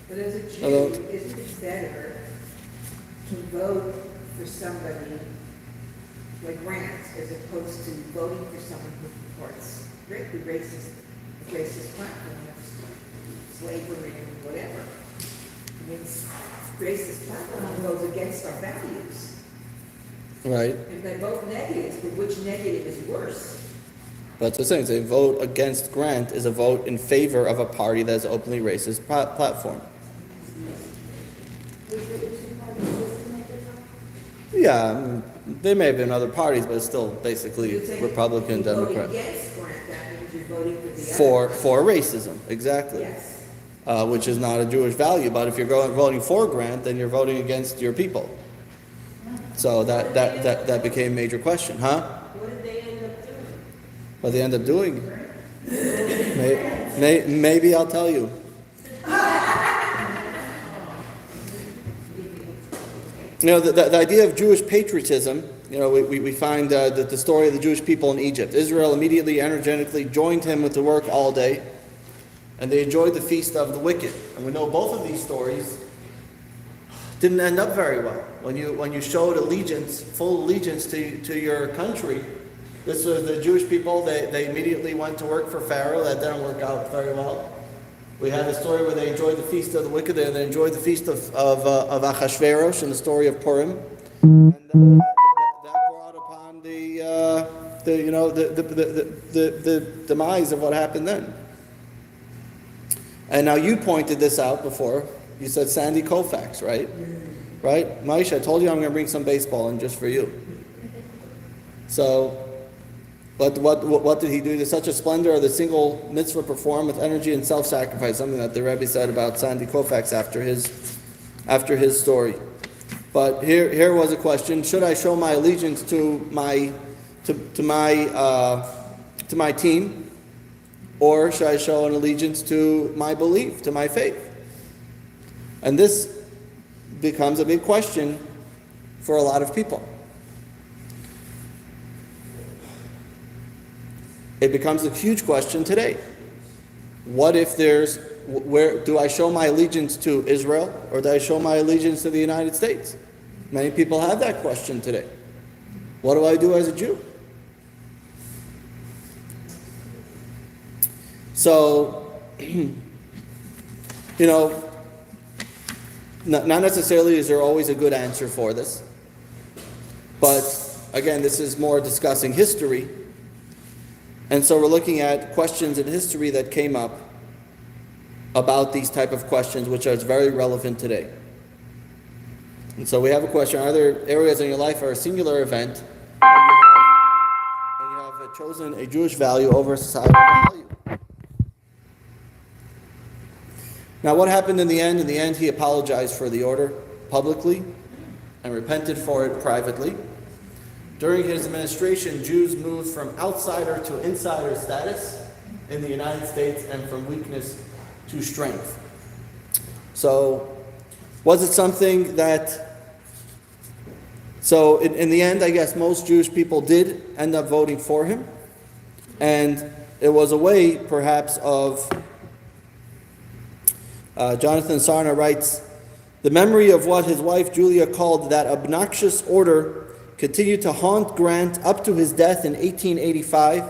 But as a Jew, Hello. isn't it better to vote for somebody like Grant as opposed to voting for someone who supports the racist platform of slavery and whatever? I mean, racist platform goes against our values. Right. If they vote negative, but which negative is worse? That's the thing. A vote against Grant is a vote in favor of a party that has an openly racist platform. Yeah, I mean, there may have been other parties, but it's still basically You're saying Republican, you're voting Democrat. against Grant, that means you're voting for the other. For racism, exactly. Yes. Which is not a Jewish value. But if you're voting for Grant, then you're voting against your people. So that became a major question, huh? What did they end up doing? What they end up doing? Maybe I'll tell you. The idea of Jewish patriotism, we find that the story of the Jewish people in Egypt. Israel immediately, energetically joined him with the work all day, and they enjoyed the feast of the wicked. And we know both of these stories didn't end up very well. When you showed allegiance, full allegiance to your country, this was the Jewish people. They immediately went to work for Pharaoh. That didn't work out very well. We had a story where they enjoyed the feast of the wicked, and they enjoyed the feast of Achashverosh in the story of Purim, and that brought upon the demise of what happened then. And now you pointed this out before. You said Sandy Koufax, right? Right? Maisha, I told you I'm going to bring some baseball in just for you. So, but what did he do? To such a splendor of the single mitzvah performed with energy and self-sacrifice, something that the Rebbe said about Sandy Koufax after his story. But here was a question: should I show my allegiance to my team, or should I show an allegiance to my belief, to my faith? And this becomes a big question for a lot of people. It becomes a huge question today. What if where do I show my allegiance to Israel, or do I show my allegiance to the United States? Many people have that question today. What do I do as a Jew? So, not necessarily is there always a good answer for this. But again, this is more discussing history. And so we're looking at questions in history that came up about these type of questions, which are very relevant today. And so we have a question: are there areas in your life or a singular event and you have chosen a Jewish value over a societal value? Now, what happened in the end? In the end, he apologized for the order publicly and repented for it privately. During his administration, Jews moved from outsider to insider status in the United States, and from weakness to strength. So, was it something that... So, in the end, I guess most Jewish people did end up voting for him. And it was a way, perhaps, of... Jonathan Sarna writes, the memory of what his wife Julia called that obnoxious order continued to haunt Grant up to his death in 1885,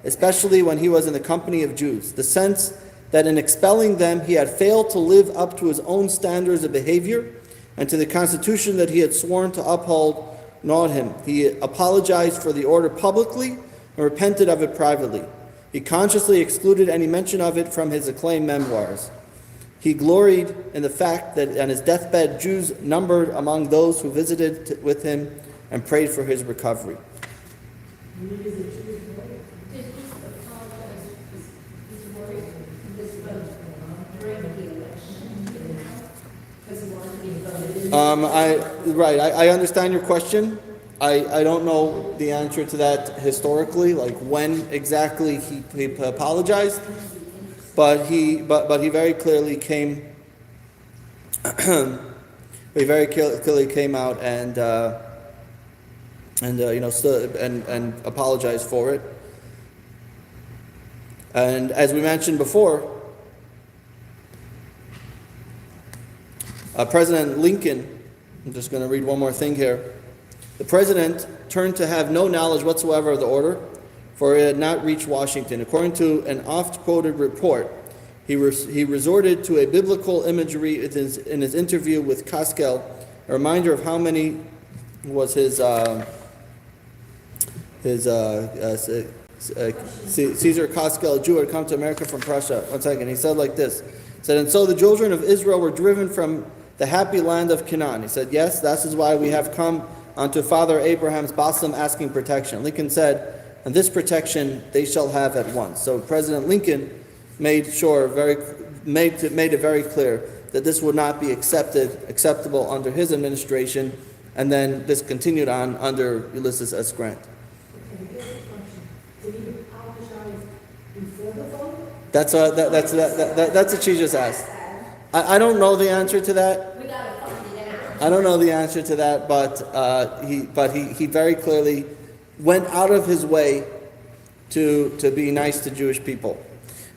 especially when he was in the company of Jews. The sense that in expelling them he had failed to live up to his own standards of behavior and to the Constitution that he had sworn to uphold gnawed him. He apologized for the order publicly and repented of it privately. He consciously excluded any mention of it from his acclaimed memoirs. He gloried in the fact that on his deathbed, Jews numbered among those who visited with him and prayed for his recovery. Did he apologize his worry during the election? Because he wanted to be voted in? I understand your question. I don't know the answer to that historically, like when exactly he apologized, but he very clearly came. He very clearly came out and stood and apologized for it. And as we mentioned before, President Lincoln, I'm just going to read one more thing here. The president turned to have no knowledge whatsoever of the order, for it had not reached Washington. According to an oft-quoted report, he resorted to a biblical imagery in his interview with Kaskel, a reminder of how many was Caesar Kaskel, a Jew, had come to America from Prussia. One second. He said like this. He said, and so the children of Israel were driven from the happy land of Canaan. He said, yes, that is why we have come unto Father Abraham's bosom asking protection. Lincoln said, and this protection they shall have at once. So President Lincoln made it very clear that this would not be acceptable under his administration, and then this continued on under Ulysses S. Grant. Did he apologize before the vote? That's what she just asked. I don't know the answer to that. We gotta find it out. I don't know the answer to that, but he very clearly went out of his way to be nice to Jewish people.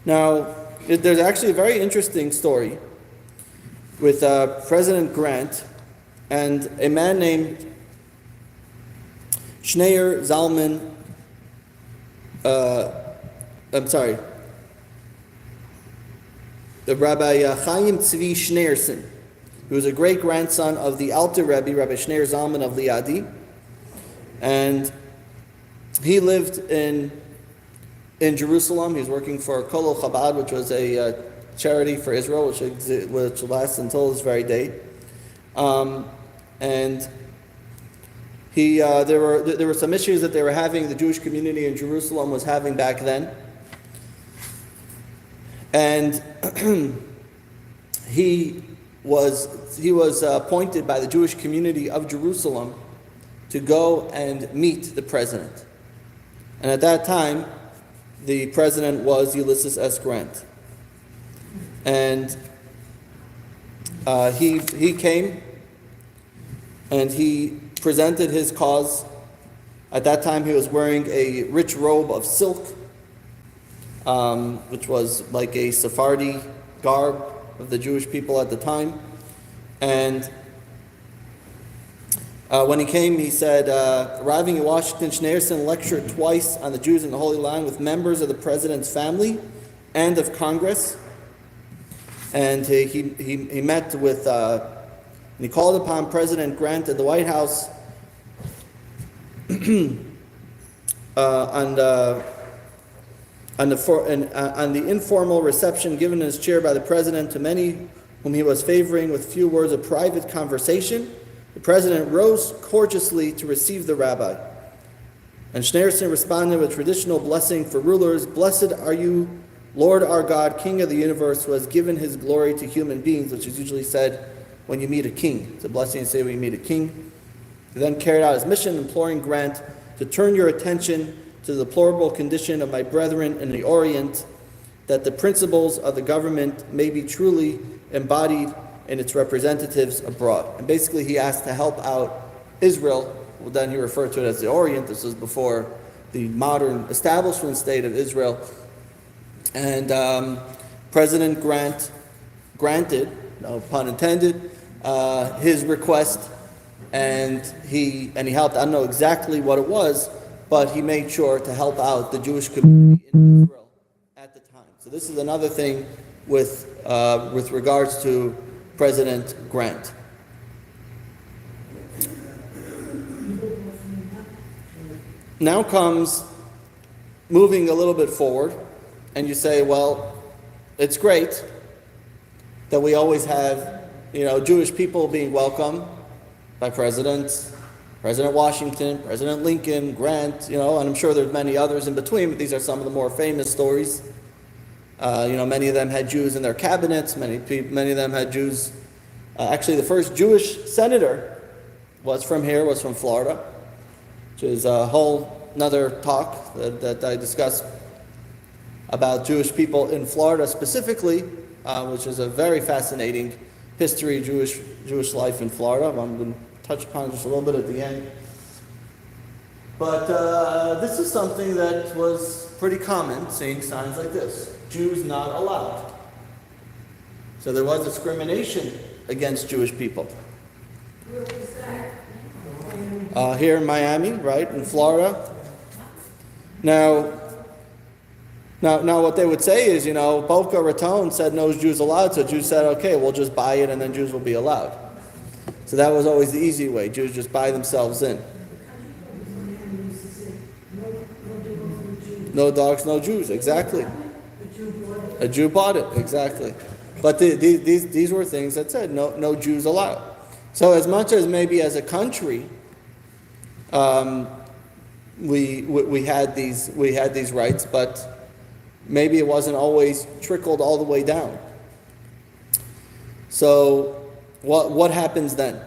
Now, there's actually a very interesting story with President Grant And a man named Schneur Zalman, the Rabbi Chaim Tzvi Schneerson, who was a great-grandson of the Alter Rebbe, Rabbi Schneur Zalman of Liadi. And he lived in Jerusalem. He was working for Kol Chabad, which was a charity for Israel, which lasts until this very day. And there were some issues that they were having, the Jewish community in Jerusalem was having back then. And he was appointed by the Jewish community of Jerusalem to go and meet the president. And at that time, the president was Ulysses S. Grant. And he came and he presented his cause. At that time, he was wearing a rich robe of silk, which was like a Sephardi garb of the Jewish people at the time. And when he came, he said, arriving in Washington, Schneerson lectured twice on the Jews in the Holy Land with members of the president's family and of Congress. And he met with, and he called upon President Grant at the White House on the informal reception given in his chair by the president to many whom he was favoring with few words of private conversation. The president rose courteously to receive the rabbi. And Schneerson responded with traditional blessing for rulers. Blessed are you, Lord our God, King of the universe, who has given his glory to human beings, which is usually said when you meet a king. It's a blessing to say when you meet a king. He then carried out his mission, imploring Grant to turn your attention to the deplorable condition of my brethren in the Orient, that the principles of the government may be truly embodied in its representatives abroad. And basically he asked to help out Israel. Well, then he referred to it as the Orient. This was before the modern establishment state of Israel. And President Grant granted, no pun intended, his request, and he helped. I don't know exactly what it was, but he made sure to help out the Jewish community in Israel at the time. So this is another thing with regards to President Grant. Now comes moving a little bit forward, and you say, well, it's great that we always have, Jewish people being welcomed by President Washington, President Lincoln, Grant, and I'm sure there's many others in between, but these are some of the more famous stories. Many of them had Jews in their cabinets. Many of them had Jews. Actually, the first Jewish senator was from Florida, which is a whole another talk that I discussed about Jewish people in Florida specifically, which is a very fascinating history of Jewish life in Florida. I'm going to touch upon just a little bit at the end. But this is something that was pretty common, seeing signs like this. Jews not allowed. So there was discrimination against Jewish people. Where was that? Here in Miami, right, in Florida. Now what they would say is, Boca Raton said no Jews allowed, so Jews said, okay, we'll just buy it and then Jews will be allowed. So that was always the easy way. Jews just buy themselves in. No dogs, no Jews, exactly. A Jew bought it, exactly. But these were things that said no Jews allowed. So as much as maybe as a country, we had these rights, but maybe it wasn't always trickled all the way down. So what happens then?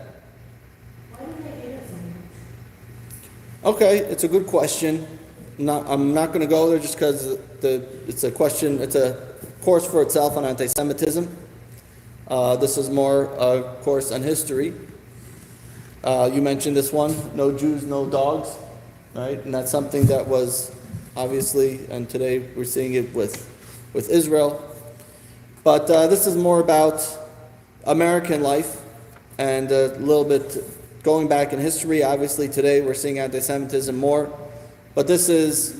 Okay, it's a good question. I'm not going to go there just because it's a question. It's a course for itself on anti-Semitism. This is more a course on history. You mentioned this one: no Jews, no dogs, right? And that's something that was obviously, and today we're seeing it with Israel. But this is more about American life And a little bit going back in history, obviously today we're seeing anti-Semitism more, but this is,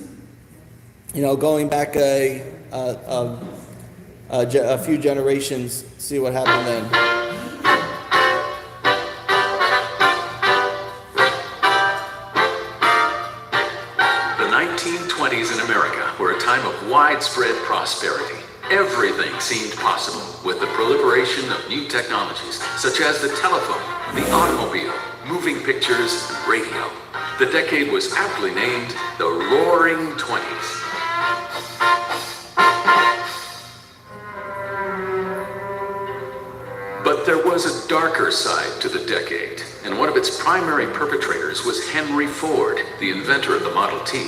going back a few generations, see what happened then. The 1920s in America were a time of widespread prosperity. Everything seemed possible with the proliferation of new technologies, such as the telephone, the automobile, moving pictures, and radio. The decade was aptly named the Roaring Twenties. But there was a darker side to the decade, and one of its primary perpetrators was Henry Ford, the inventor of the Model T,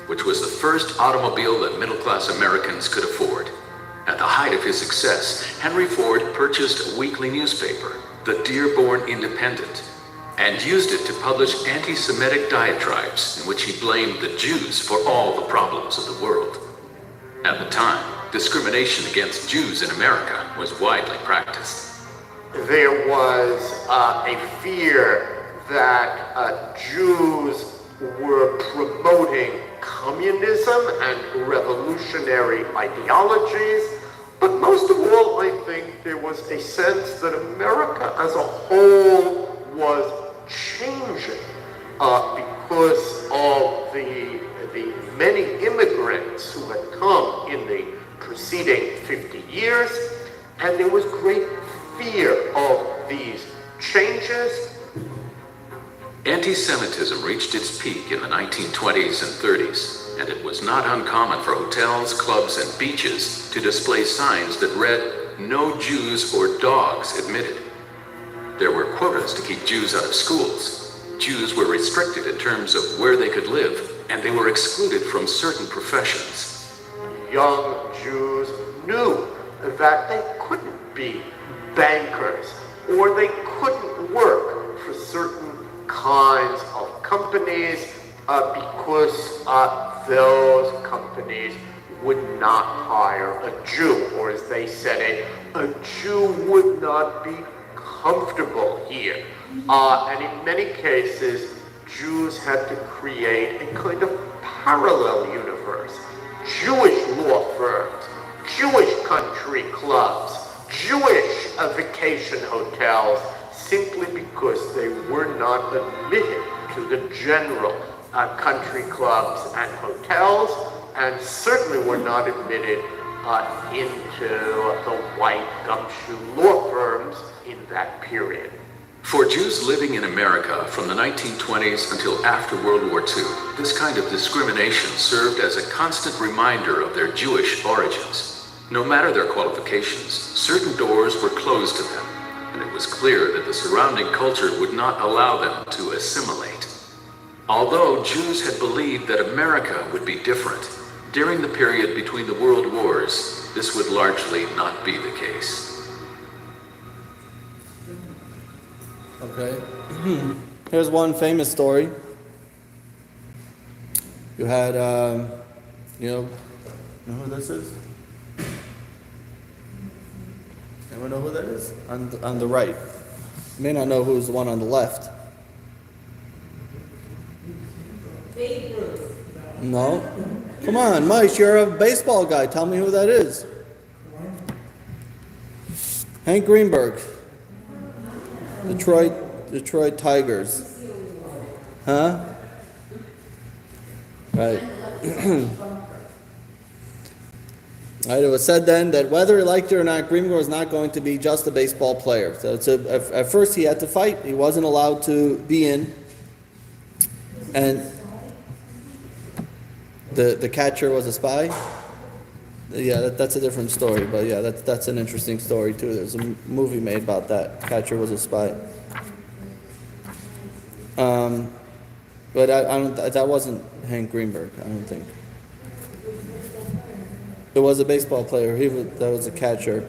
which was the first automobile that middle-class Americans could afford. At the height of his success, Henry Ford purchased a weekly newspaper, the Dearborn Independent, and used it to publish anti-Semitic diatribes in which he blamed the Jews for all the problems of the world. At the time, discrimination against Jews in America was widely practiced. There was a fear that Jews were promoting communism and revolutionary ideologies, but most of all, I think there was a sense that America as a whole was changing because of the many immigrants who had come in the preceding 50 years, and there was great fear of these changes. Anti-Semitism reached its peak in the 1920s and 30s, and it was not uncommon for hotels, clubs, and beaches to display signs that read, "No Jews or dogs admitted." There were quotas to keep Jews out of schools. Jews were restricted in terms of where they could live, and they were excluded from certain professions. Young Jews knew that they couldn't be bankers, or they couldn't work for certain kinds of companies because those companies would not hire a Jew, or as they said it, a Jew would not be comfortable here. And in many cases, Jews had to create a kind of parallel universe. Jewish law firms, Jewish country clubs, Jewish vacation hotels, simply because they were not admitted to the general country clubs and hotels, and certainly were not admitted into the white gumshoe law firms in that period. For Jews living in America from the 1920s until after World War II, this kind of discrimination served as a constant reminder of their Jewish origins. No matter their qualifications, certain doors were closed to them, and it was clear that the surrounding culture would not allow them to assimilate. Although Jews had believed that America would be different, during the period between the world wars, this would largely not be the case. Okay. Here's one famous story. You had, you know who this is? Anyone know who that is? On the right. You may not know who's the one on the left. Babe Ruth. No? Come on, Mike, you're a baseball guy. Tell me who that is. Hank Greenberg. Detroit Tigers. Huh? Right. Right, it was said then that whether he liked it or not, Greenberg was not going to be just a baseball player. So at first he had to fight. He wasn't allowed to be in. And the catcher was a spy. Yeah, that's a different story. But yeah, that's an interesting story too. There's a movie made about that. Catcher was a spy. But I don't. That wasn't Hank Greenberg. I don't think. It was a baseball player. That was a catcher.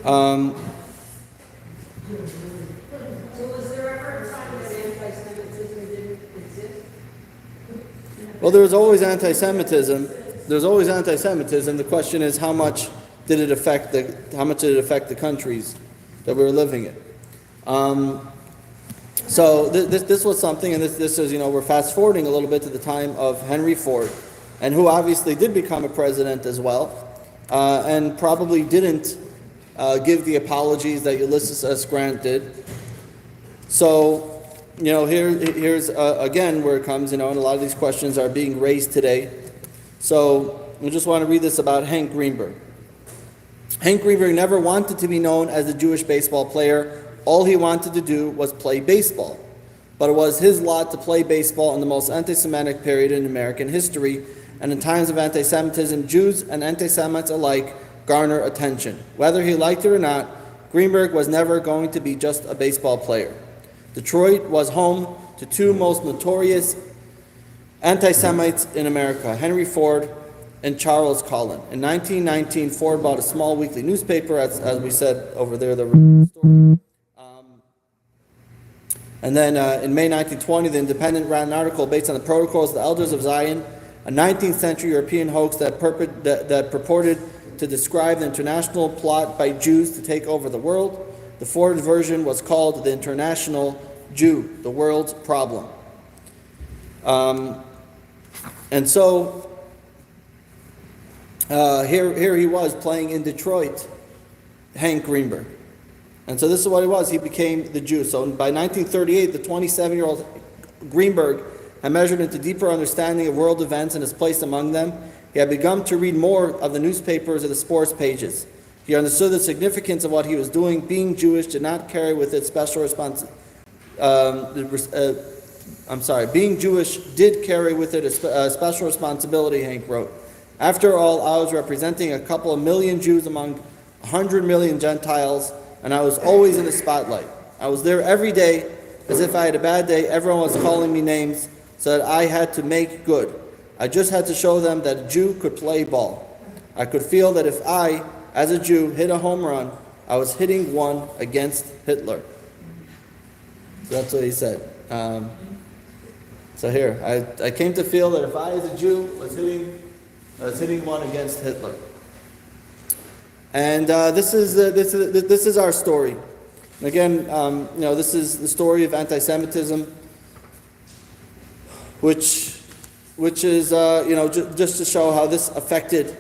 So was there ever a time that anti-Semitism didn't exist? Well, there was always anti-Semitism. There's always anti-Semitism. The question is, how much did it affect the countries that we were living in? So this was something, and this is, we're fast forwarding a little bit to the time of Henry Ford, and who obviously did become a president as well, and probably didn't give the apologies that Ulysses S. Grant did. So, here's again where it comes, and a lot of these questions are being raised today. So, we just want to read this about Hank Greenberg. Hank Greenberg never wanted to be known as a Jewish baseball player. All he wanted to do was play baseball. But it was his lot to play baseball in the most anti-Semitic period in American history, and in times of anti-Semitism, Jews and anti-Semites alike garner attention. Whether he liked it or not, Greenberg was never going to be just a baseball player. Detroit was home to two most notorious anti-Semites in America, Henry Ford and Charles Cullen. In 1919, Ford bought a small weekly newspaper, as we said over there, the story. And then in May 1920, the Independent ran an article based on the Protocols of the Elders of Zion, a 19th century European hoax that purported to describe the international plot by Jews to take over the world. The Ford version was called The International Jew, the World's Problem. And so here he was playing in Detroit, Hank Greenberg. And so this is what he was. He became the Jew. So by 1938, the 27-year-old Greenberg had measured into deeper understanding of world events and his place among them. He had begun to read more of the newspapers and the sports pages. He understood the significance of what he was doing. Being Jewish did not carry with it special responsibility. Being Jewish did carry with it a special responsibility, Hank wrote. After all, I was representing a couple of million Jews among 100 million Gentiles, and I was always in the spotlight. I was there every day, as if I had a bad day. Everyone was calling me names, so that I had to make good. I just had to show them that a Jew could play ball. I could feel that if I, as a Jew, hit a home run, I was hitting one against Hitler. So that's what he said. So here, I came to feel that if I, as a Jew, was hitting one against Hitler. And this is our story. And again, this is the story of anti-Semitism, which is just to show how this affected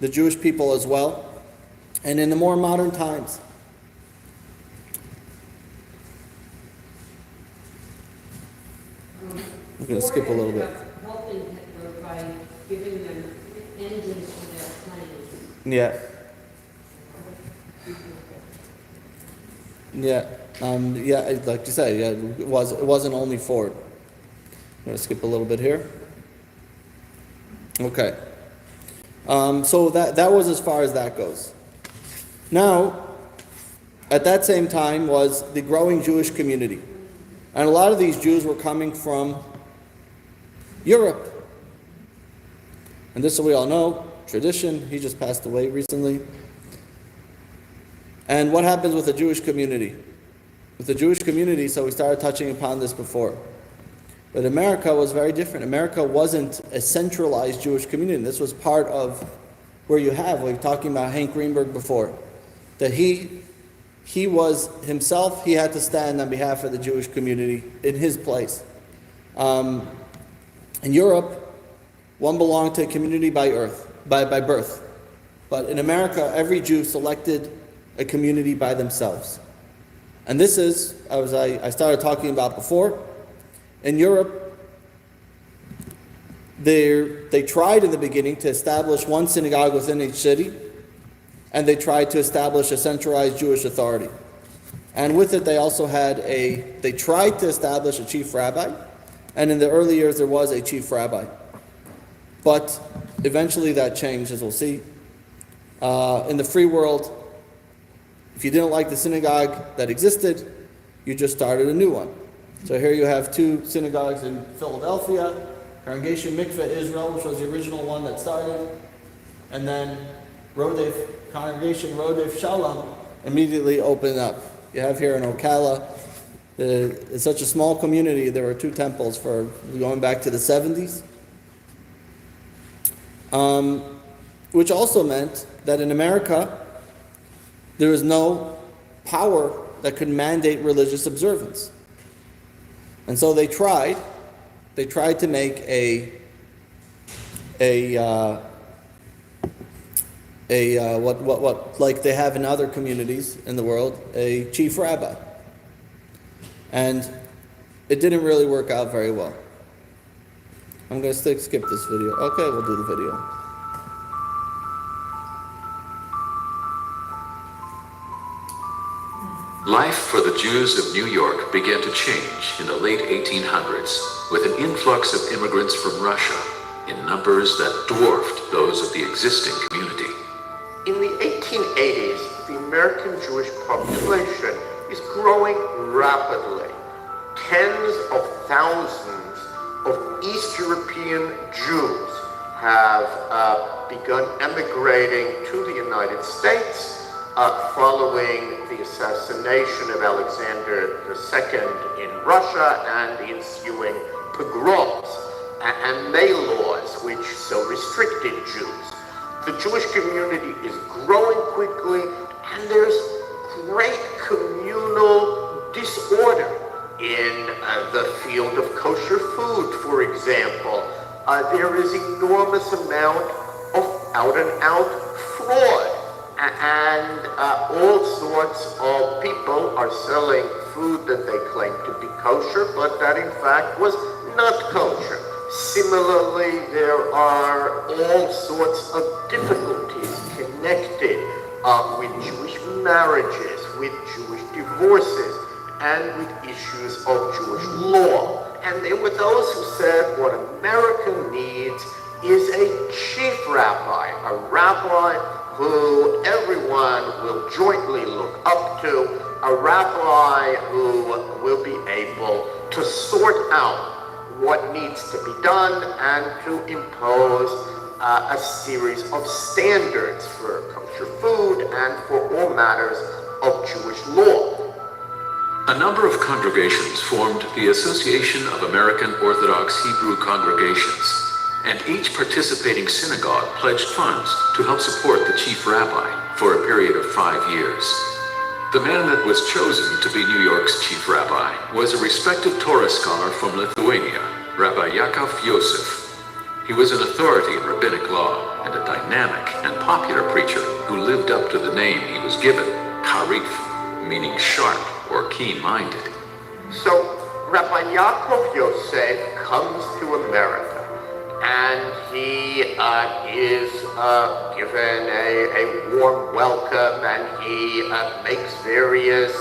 the Jewish people as well, and in the more modern times. I'm going to skip a little bit. Helping Hitler by giving them engines for their planes. Yeah. Like you said, it wasn't only Ford. I'm going to skip a little bit here. Okay. So that was as far as that goes. Now, at that same time was the growing Jewish community. And a lot of these Jews were coming from Europe. And this, we all know, tradition. He just passed away recently. And what happens with the Jewish community? With the Jewish community, so we started touching upon this before. But America was very different. America wasn't a centralized Jewish community. This was part of where we were talking about Hank Greenberg before, that he was himself, he had to stand on behalf of the Jewish community in his place. In Europe, one belonged to a community by birth. But in America, every Jew selected a community by themselves. And this is, as I started talking about before, in Europe, they tried in the beginning to establish one synagogue within each city, and they tried to establish a centralized Jewish authority. And with it, they also they tried to establish a chief rabbi, and in the early years there was a chief rabbi. But eventually that changed, as we'll see. In the free world, if you didn't like the synagogue that existed, you just started a new one. So here you have two synagogues in Philadelphia, Congregation Mikveh Israel, which was the original one that started, and then Congregation Rodef Shalom immediately opened up. You have here in Ocala, it's such a small community, there were two temples for going back to the 70s. Which also meant that in America, there was no power that could mandate religious observance. And so they tried to make what like they have in other communities in the world, a chief rabbi. And it didn't really work out very well. I'm going to skip this video. Okay, we'll do the video. Life for the Jews of New York began to change in the late 1800s with an influx of immigrants from Russia in numbers that dwarfed those of the existing community. In the 1880s, the American Jewish population is growing rapidly. Tens of thousands of East European Jews have begun emigrating to the United States following the assassination of Alexander II in Russia and the ensuing pogroms and May laws which so restricted Jews. The Jewish community is growing quickly, and there's great communal disorder in the field of kosher food, for example. There is enormous amount of out-and-out fraud, and all sorts of people are selling food that they claim to be kosher, but that in fact was not kosher. Similarly, there are all sorts of difficulties connected with Jewish marriages, with Jewish divorces, and with issues of Jewish law. And there were those who said what America needs is a chief rabbi, a rabbi who everyone will jointly look up to, a rabbi who will be able to sort out what needs to be done and to impose a series of standards for kosher food and for all matters of Jewish law. A number of congregations formed the Association of American Orthodox Hebrew Congregations, and each participating synagogue pledged funds to help support the chief rabbi for a period of 5 years. The man that was chosen to be New York's chief rabbi was a respected Torah scholar from Lithuania, Rabbi Yaakov Yosef. He was an authority in rabbinic law and a dynamic and popular preacher who lived up to the name he was given, Karif, meaning sharp or keen-minded. So Rabbi Yaakov Yosef comes to America, and he is given a warm welcome, and he makes various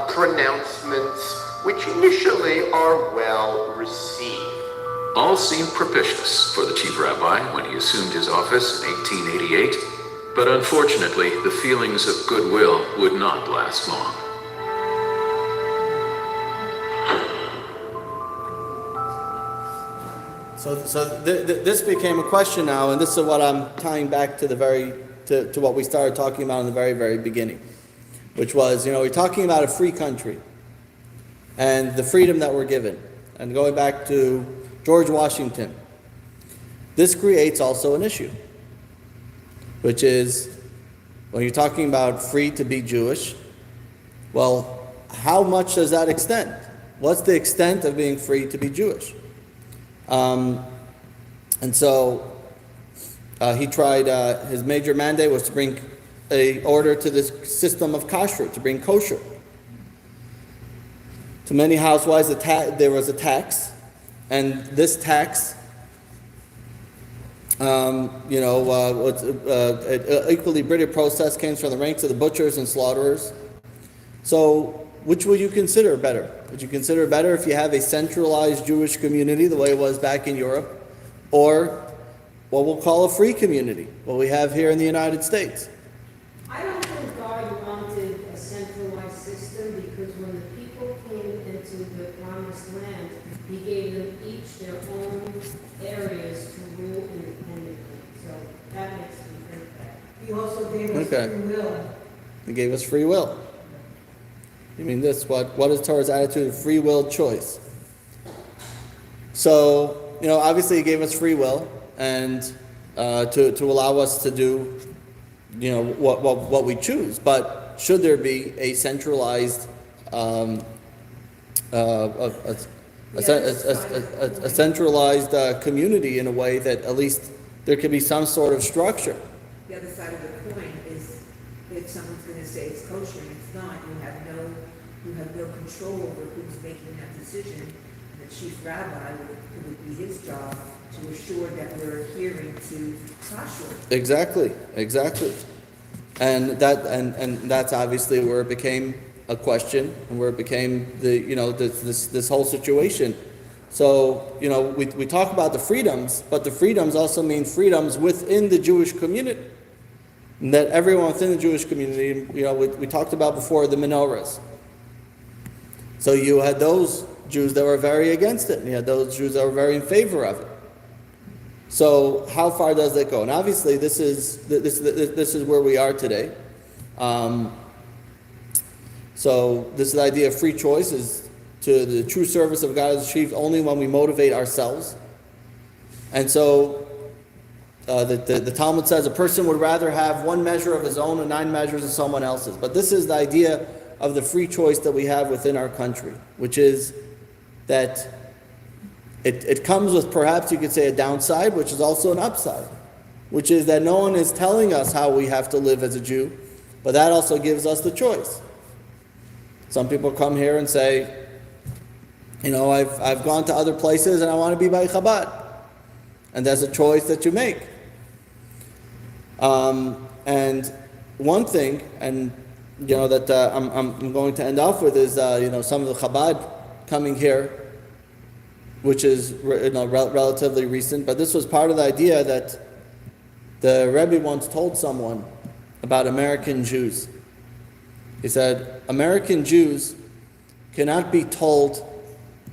pronouncements which initially are well received. All seemed propitious for the chief rabbi when he assumed his office in 1888, but unfortunately the feelings of goodwill would not last long. So this became a question now, and this is what I'm tying back to to what we started talking about in the very, very beginning, which was, we're talking about a free country and the freedom that we're given. And going back to George Washington, this creates also an issue, which is when you're talking about free to be Jewish, well, how much does that extend? What's the extent of being free to be Jewish? And so he tried, his major mandate was to bring a order to this system of kashrut, to bring kosher. To many housewives, there was a tax, and this tax, equilibrated process came from the ranks of the butchers and slaughterers. So which would you consider better? Would you consider better if you have a centralized Jewish community the way it was back in Europe, or what we'll call a free community, what we have here in the United States? I don't think God wanted a centralized system, because when the people came into the promised land, he gave them each their own areas to rule independently. So that makes me think that. He also gave us Okay. free will. He gave us free will. You mean this? What is Torah's attitude of free will choice? So, obviously he gave us free will, and to allow us to do, what we choose. But should there be a centralized, a centralized community in a way that at least there could be some sort of structure. The other side of the coin is if someone's gonna say it's kosher and it's not, you have no control over who's making that decision. And the chief rabbi would be his job to assure that we're adhering to kashrut. Exactly. And that's obviously where it became a question, and where it became this whole situation. So, we talk about the freedoms, but the freedoms also mean freedoms within the Jewish community. And that everyone within the Jewish community, we talked about before the menorahs. So you had those Jews that were very against it, and you had those Jews that were very in favor of it. So how far does that go? And obviously this is where we are today. So this idea of free choice is to the true service of God is achieved only when we motivate ourselves. And so the Talmud says a person would rather have one measure of his own and 9 measures of someone else's. But this is the idea of the free choice that we have within our country, which is that it comes with, perhaps you could say, a downside, which is also an upside, which is that no one is telling us how we have to live as a Jew, but that also gives us the choice. Some people come here and say, I've gone to other places and I want to be by Chabad. And there's a choice that you make. And one thing, that I'm going to end off with is, some of the Chabad coming here, which is relatively recent, but this was part of the idea that the Rebbe once told someone about American Jews. He said, American Jews cannot be told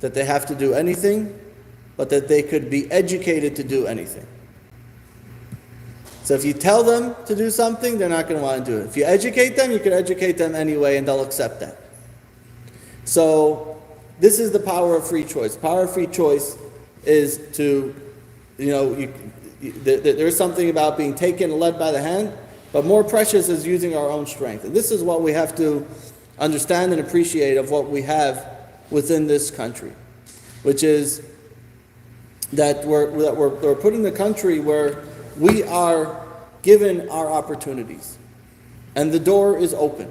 that they have to do anything, but that they could be educated to do anything. So if you tell them to do something, they're not going to want to do it. If you educate them, you can educate them anyway, and they'll accept that. So this is the power of free choice. Power of free choice is to, there's something about being taken and led by the hand, but more precious is using our own strength. And this is what we have to understand and appreciate of what we have within this country, which is that we're put in a country where we are given our opportunities, and the door is open,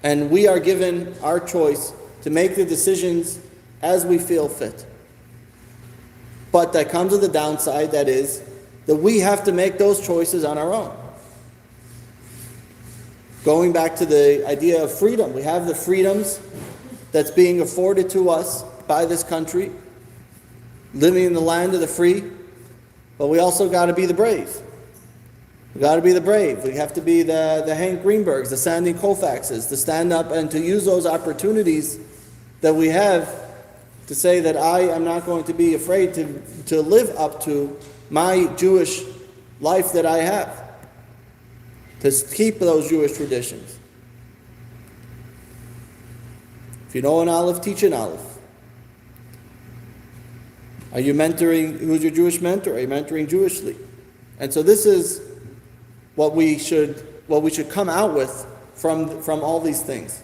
and we are given our choice to make the decisions as we feel fit. But that comes with a downside, that is, that we have to make those choices on our own. Going back to the idea of freedom, we have the freedoms that's being afforded to us by this country, living in the land of the free, but we also got to be the brave. We got to be the brave. We have to be the Hank Greenbergs, the Sandy Koufaxes, to stand up and to use those opportunities that we have to say that I am not going to be afraid to live up to my Jewish life that I have, to keep those Jewish traditions. If you know an Aleph, teach an Aleph. Are you mentoring? Who's your Jewish mentor? Are you mentoring Jewishly? And so this is what we should come out with from all these things,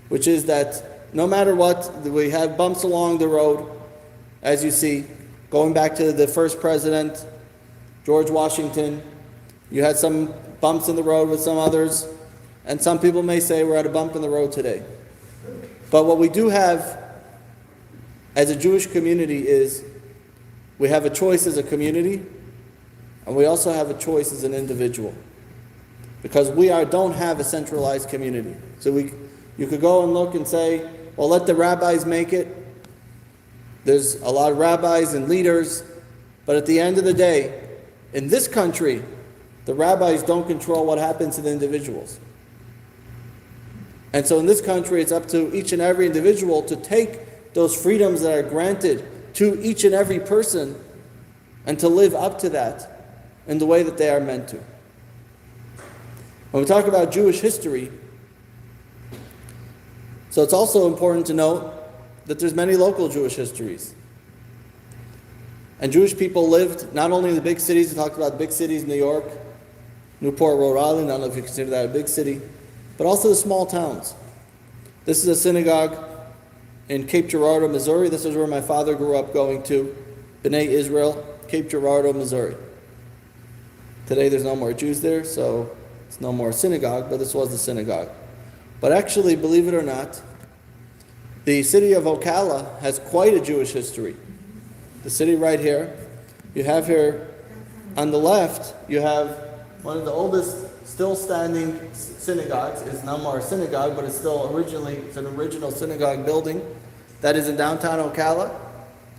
which is that no matter what, we have bumps along the road, as you see, going back to the first president, George Washington. You had some bumps in the road with some others, and some people may say we're at a bump in the road today. But what we do have as a Jewish community is we have a choice as a community, and we also have a choice as an individual. Because we don't have a centralized community. So you could go and look and say, well, let the rabbis make it. There's a lot of rabbis and leaders, but at the end of the day, in this country, the rabbis don't control what happens to the individuals. And so in this country, it's up to each and every individual to take those freedoms that are granted to each and every person and to live up to that in the way that they are meant to. When we talk about Jewish history, so it's also important to note that there's many local Jewish histories. And Jewish people lived not only in the big cities, we talked about big cities, New York, Newport, Rhode Island, I don't know if you consider that a big city, but also the small towns. This is a synagogue in Cape Girardeau, Missouri. This is where my father grew up going to, B'nai Israel, Cape Girardeau, Missouri. Today there's no more Jews there, so it's no more synagogue, but this was the synagogue. But actually, believe it or not, the city of Ocala has quite a Jewish history. The city right here, you have here on the left, you have one of the oldest still standing synagogues. It's no more a synagogue, but it's an original synagogue building that is in downtown Ocala,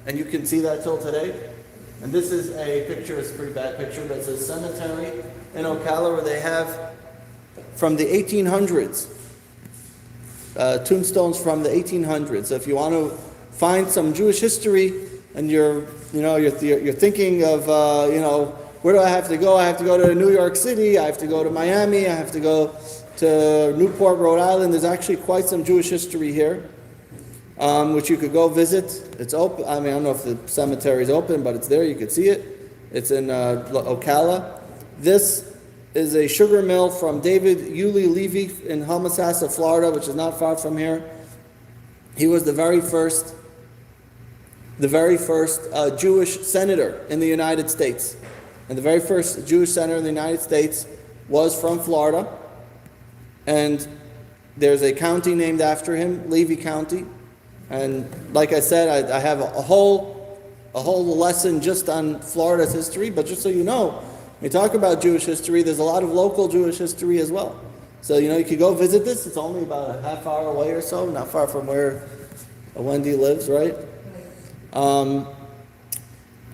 and you can see that till today. And this is a picture, it's a pretty bad picture, but it's a cemetery in Ocala where they have from the 1800s, tombstones from the 1800s. So if you want to find some Jewish history and you're thinking of, where do I have to go? I have to go to New York City, I have to go to Miami, I have to go to Newport, Rhode Island. There's actually quite some Jewish history here, which you could go visit. It's open. I don't know if the cemetery is open, but it's there. You could see it. It's in Ocala. This is a sugar mill from David Yulee Levy in Homosassa, Florida, which is not far from here. He was the very first Jewish senator in the United States. And the very first Jewish senator in the United States was from Florida. And there's a county named after him, Levy County. And like I said, I have a whole lesson just on Florida's history. But just so you know, when we talk about Jewish history, there's a lot of local Jewish history as well. So, you could go visit this. It's only about a half hour away or so, not far from where Wendy lives, right?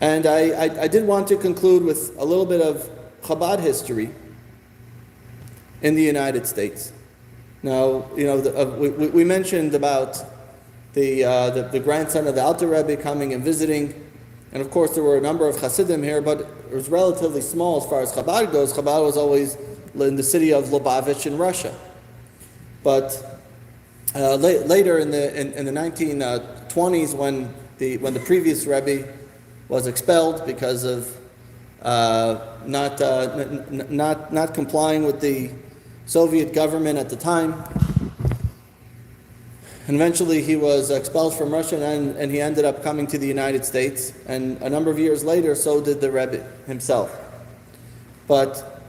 And I did want to conclude with a little bit of Chabad history in the United States. Now, we mentioned about the grandson of the Alter Rebbe coming and visiting, and of course there were a number of Hasidim here, but it was relatively small as far as Chabad goes. Chabad was always in the city of Lubavitch in Russia. But later in the 1920s, when the previous Rebbe was expelled because of not complying with the Soviet government at the time. And eventually he was expelled from Russia, and he ended up coming to the United States. And a number of years later, so did the Rebbe himself. But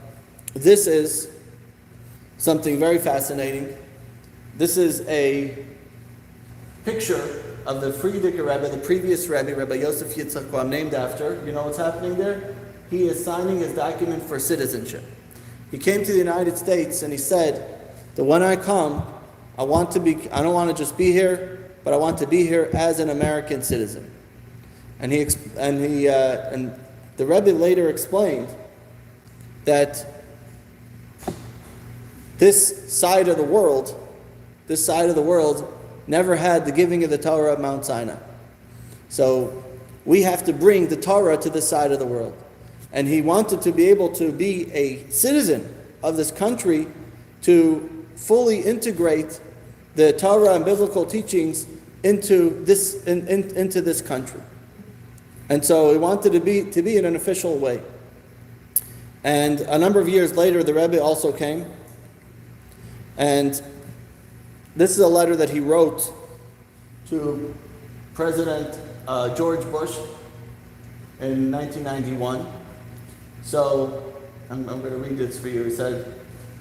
this is something very fascinating. This is a picture of the Frierdiker Rebbe, the previous Rebbe, Rebbe Yosef Yitzchak, who I'm named after. You know what's happening there? He is signing his document for citizenship. He came to the United States and he said that when I come, I don't want to just be here, but I want to be here as an American citizen. And the Rebbe later explained that this side of the world never had the giving of the Torah at Mount Sinai. So we have to bring the Torah to this side of the world. And he wanted to be able to be a citizen of this country to fully integrate the Torah and biblical teachings into this country. And so he wanted to be in an official way. And a number of years later, the Rebbe also came. And this is a letter that he wrote to President George Bush in 1991. So I'm going to read this for you. He said,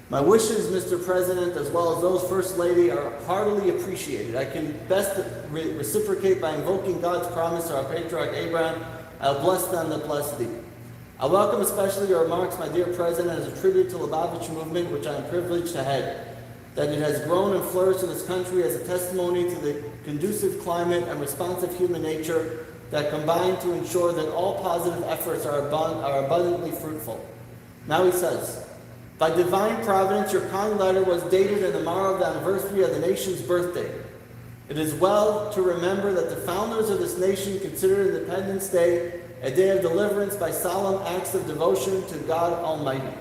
"My wishes, Mr. President, as well as those First Lady, are heartily appreciated. I can best reciprocate by invoking God's promise to our patriarch Abraham. I'll bless them that bless thee. I welcome especially your remarks, my dear President, as a tribute to the Lubavitch movement, which I am privileged to head. That it has grown and flourished in this country as a testimony to the conducive climate and responsive human nature that combine to ensure that all positive efforts are abundantly fruitful." Now he says, "By divine providence, your kind letter was dated in the morrow of the anniversary of the nation's birthday. It is well to remember that the founders of this nation considered Independence Day a day of deliverance by solemn acts of devotion to God Almighty."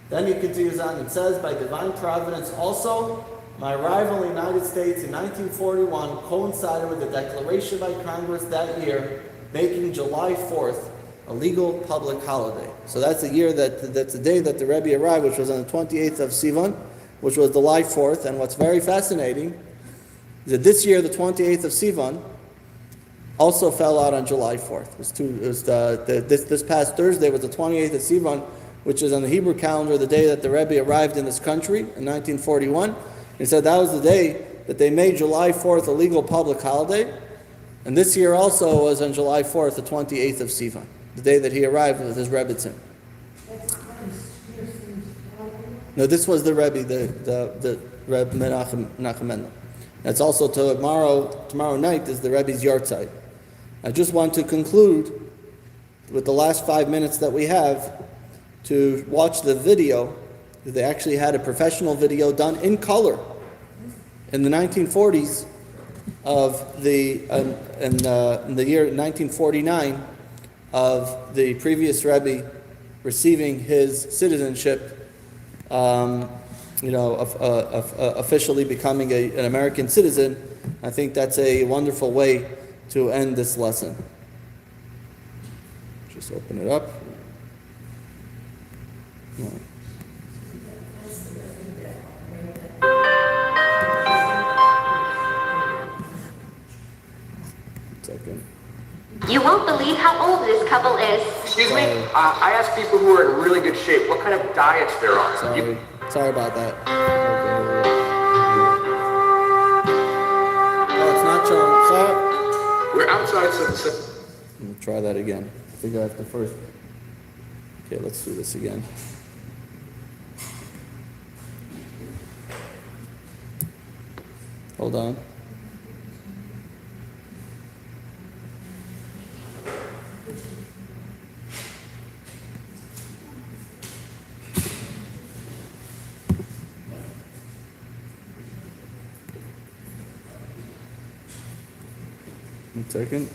Then he continues on and says, "By divine providence also, my arrival in the United States in 1941 coincided with the declaration by Congress that year, making July 4th a legal public holiday." So that's the year that's the day that the Rebbe arrived, which was on the 28th of Sivan. which was July 4th. And what's very fascinating is that this year, the 28th of Sivan, also fell out on July 4th. This past Thursday was the 28th of Sivan, which is on the Hebrew calendar the day that the Rebbe arrived in this country in 1941. He said that was the day that they made July 4th a legal public holiday. And this year also was on July 4th, the 28th of Sivan, the day that he arrived with his Rebbetzin. No, this was the Rebbe, the Rebbe Menachem Mendel. That's also tomorrow night is the Rebbe's Yortzeit. I just want to conclude with the last 5 minutes that we have to watch the video. They actually had a professional video done in color in the 1940s of in the year 1949 of the previous Rebbe receiving his citizenship, officially becoming an American citizen. I think that's a wonderful way to end this lesson. Just open it up. No. Second. You won't believe how old this couple is. Excuse me? I ask people who are in really good shape what kind of diets they're on. Sorry about that. Oh, it's not showing. Sorry. We're outside sunset. Let me try that again. I think I have to first. Okay, let's do this again. Hold on. One second.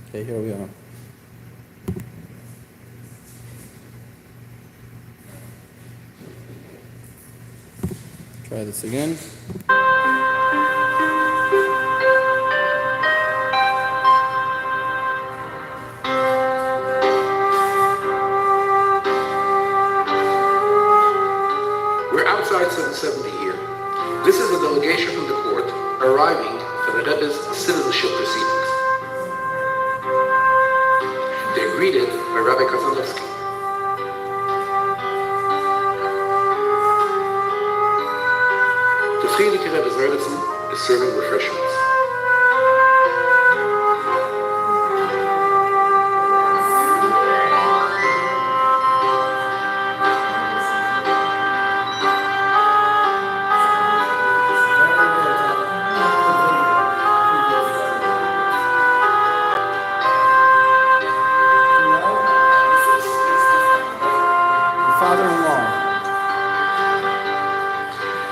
Okay, here we are. Try this again. We're outside 770 here. This is a delegation from the court arriving for the Rebbe's citizenship proceedings. They're greeted by Rabbi Kazanowski. The Friedrich Rebbe's Rebbetzin is serving refreshments.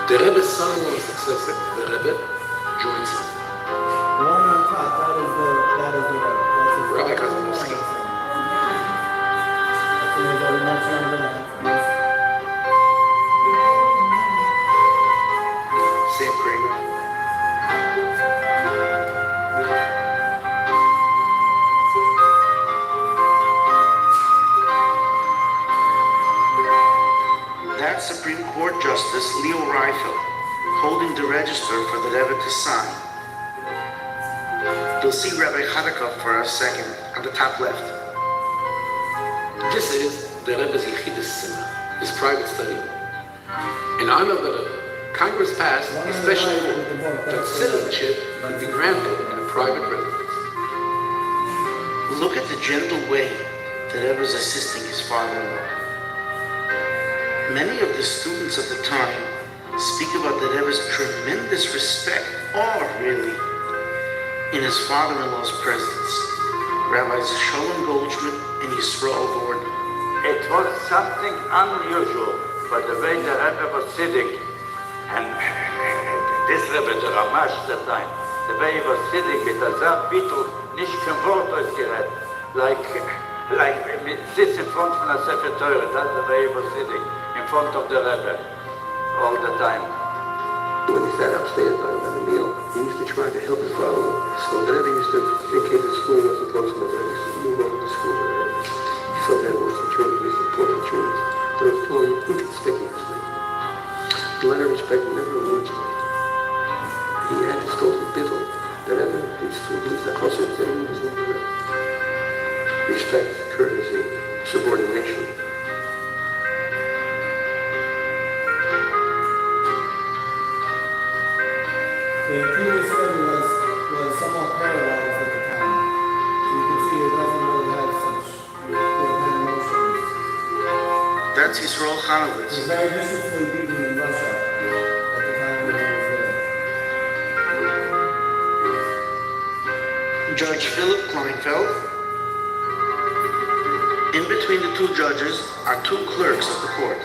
The Rebbe's son-in-law's successor, the Rebbe, joins him. The one on top, that is the Rebbe. Rabbi Kazanowski. Sam Kramer. That's Supreme Court Justice Leo Reifel holding the register for the Rebbe to sign. You'll see Rabbi Hadakov for a second on the top left. This is the Rebbe's Yechidus Simcha, his private study. In honor of the Rebbe, Congress passed a special law that citizenship would be granted in a private residence. Look at the gentle way the Rebbe is assisting his father-in-law. Many of the students of the time speak about the Rebbe's tremendous respect, awe really, in his father-in-law's presence. Rabbis Sholem Goldschmidt and Yisrael Gordon. It was something unusual for the way the Rebbe was sitting, and this Rebbe, the Ramash that time, the way he was sitting mit a Zah Bittel, nicht kein Wort ausgerät, like sits in front of a secretary, that's the way he was sitting, in front of the Rebbe, all the time. When he sat upstairs on the meal, he used to try to help his father. So the Rebbe used to indicate the school was close enough, and he used to move over to school. So respect, courtesy, subordination. The previous study was somewhat paralyzed at the time. So you can see it doesn't really have such kind of motions. That's Yisroel It was Chanowitz. very viciously beaten in Russia at the time when he was there. Judge Philip Kleinfeld. In between the two judges are two clerks of the court.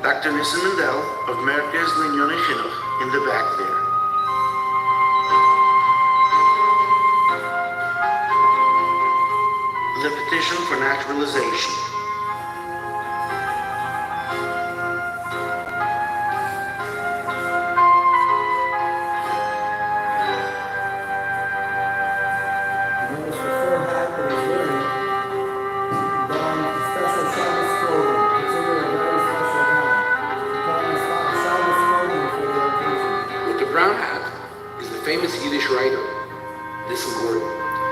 Dr. Nissim Mendel of Merkez Linyonei Chinuch in the back there. The petition for naturalization. Notice the fur hat that he's wearing, donned special Shabbos clothing, considered a very special hat. He put on Shabbos clothing for the occasion. With the brown hat is the famous Yiddish writer, Nissim Gordon,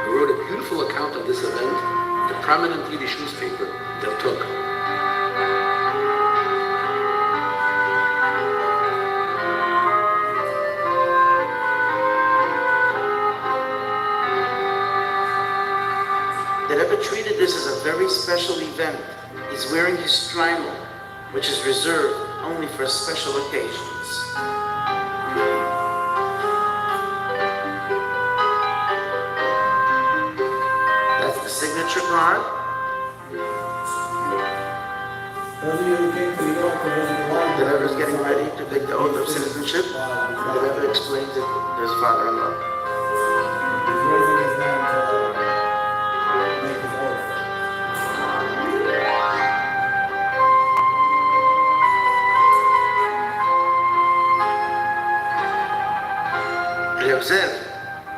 who wrote a beautiful account of this event in the prominent Yiddish newspaper, Der Tug. The Rebbe treated this as a very special event. He's wearing his shtreimel, which is reserved only for special occasions. That's the signature card. Those of you who came to New York to visit the The library. Rebbe is getting ready to take the oath of citizenship. The Rebbe explains it to his father-in-law. He's raising his hand to make his oath. Reb Zev,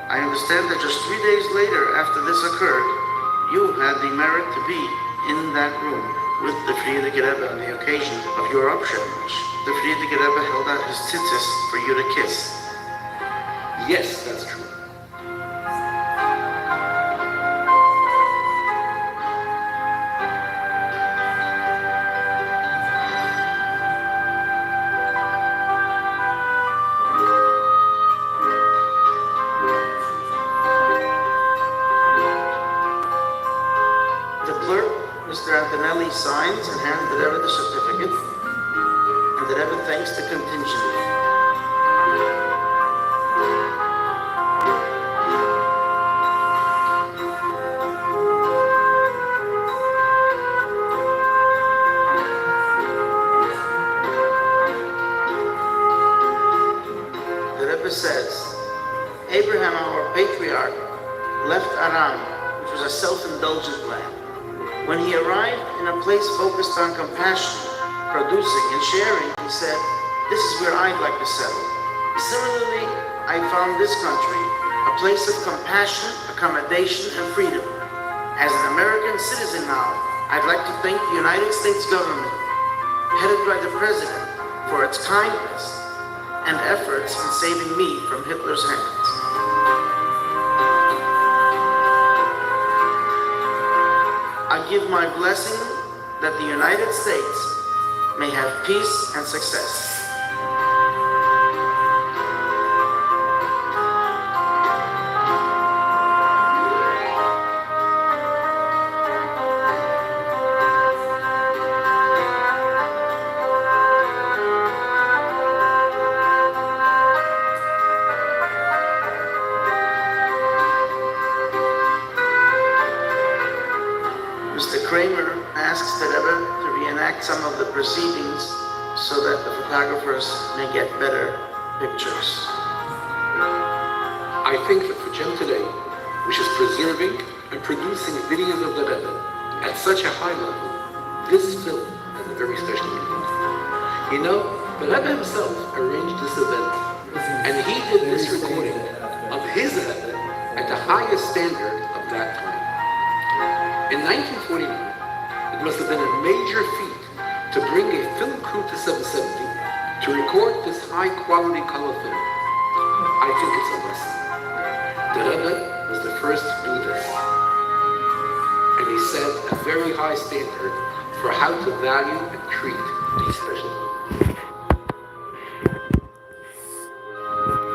I understand that just 3 days later after this occurred, you had the merit to be in that room with the Frierdiker Rebbe on the occasion of your Abschirmish. The Frierdiker Rebbe held out his tzitzis for you to kiss. Yes, that's true. The clerk, Mr. Antonelli, signs and hands the Rebbe the certificate, and the Rebbe thanks the contingent. The Rebbe says, Abraham, our patriarch, left Aram, which was a self-indulgent land. When he arrived in a place focused on compassion, producing and sharing, he said, this is where I'd like to settle. Similarly, I found this country a place of compassion, accommodation, and freedom. As an American citizen now, I'd like to thank the United States government, headed by the President, for its kindness and efforts in saving me from Hitler's hands. I give my blessing that the United States may have peace and success. Mr. Kramer asks the Rebbe to reenact some of the proceedings so that the photographers may get better pictures. I think that for Jem today, which is preserving and producing videos of the Rebbe at such a high level, this film has a very special meaning. You know, the Rebbe himself arranged this event, and he did this recording of his Rebbe at the highest standard of that time. In 1949, it must have been a major feat to bring a film crew to 770 To record this high-quality color film, I think it's a lesson. The Rebbe was the first to do this. And he set a very high standard for how to value and treat these special films.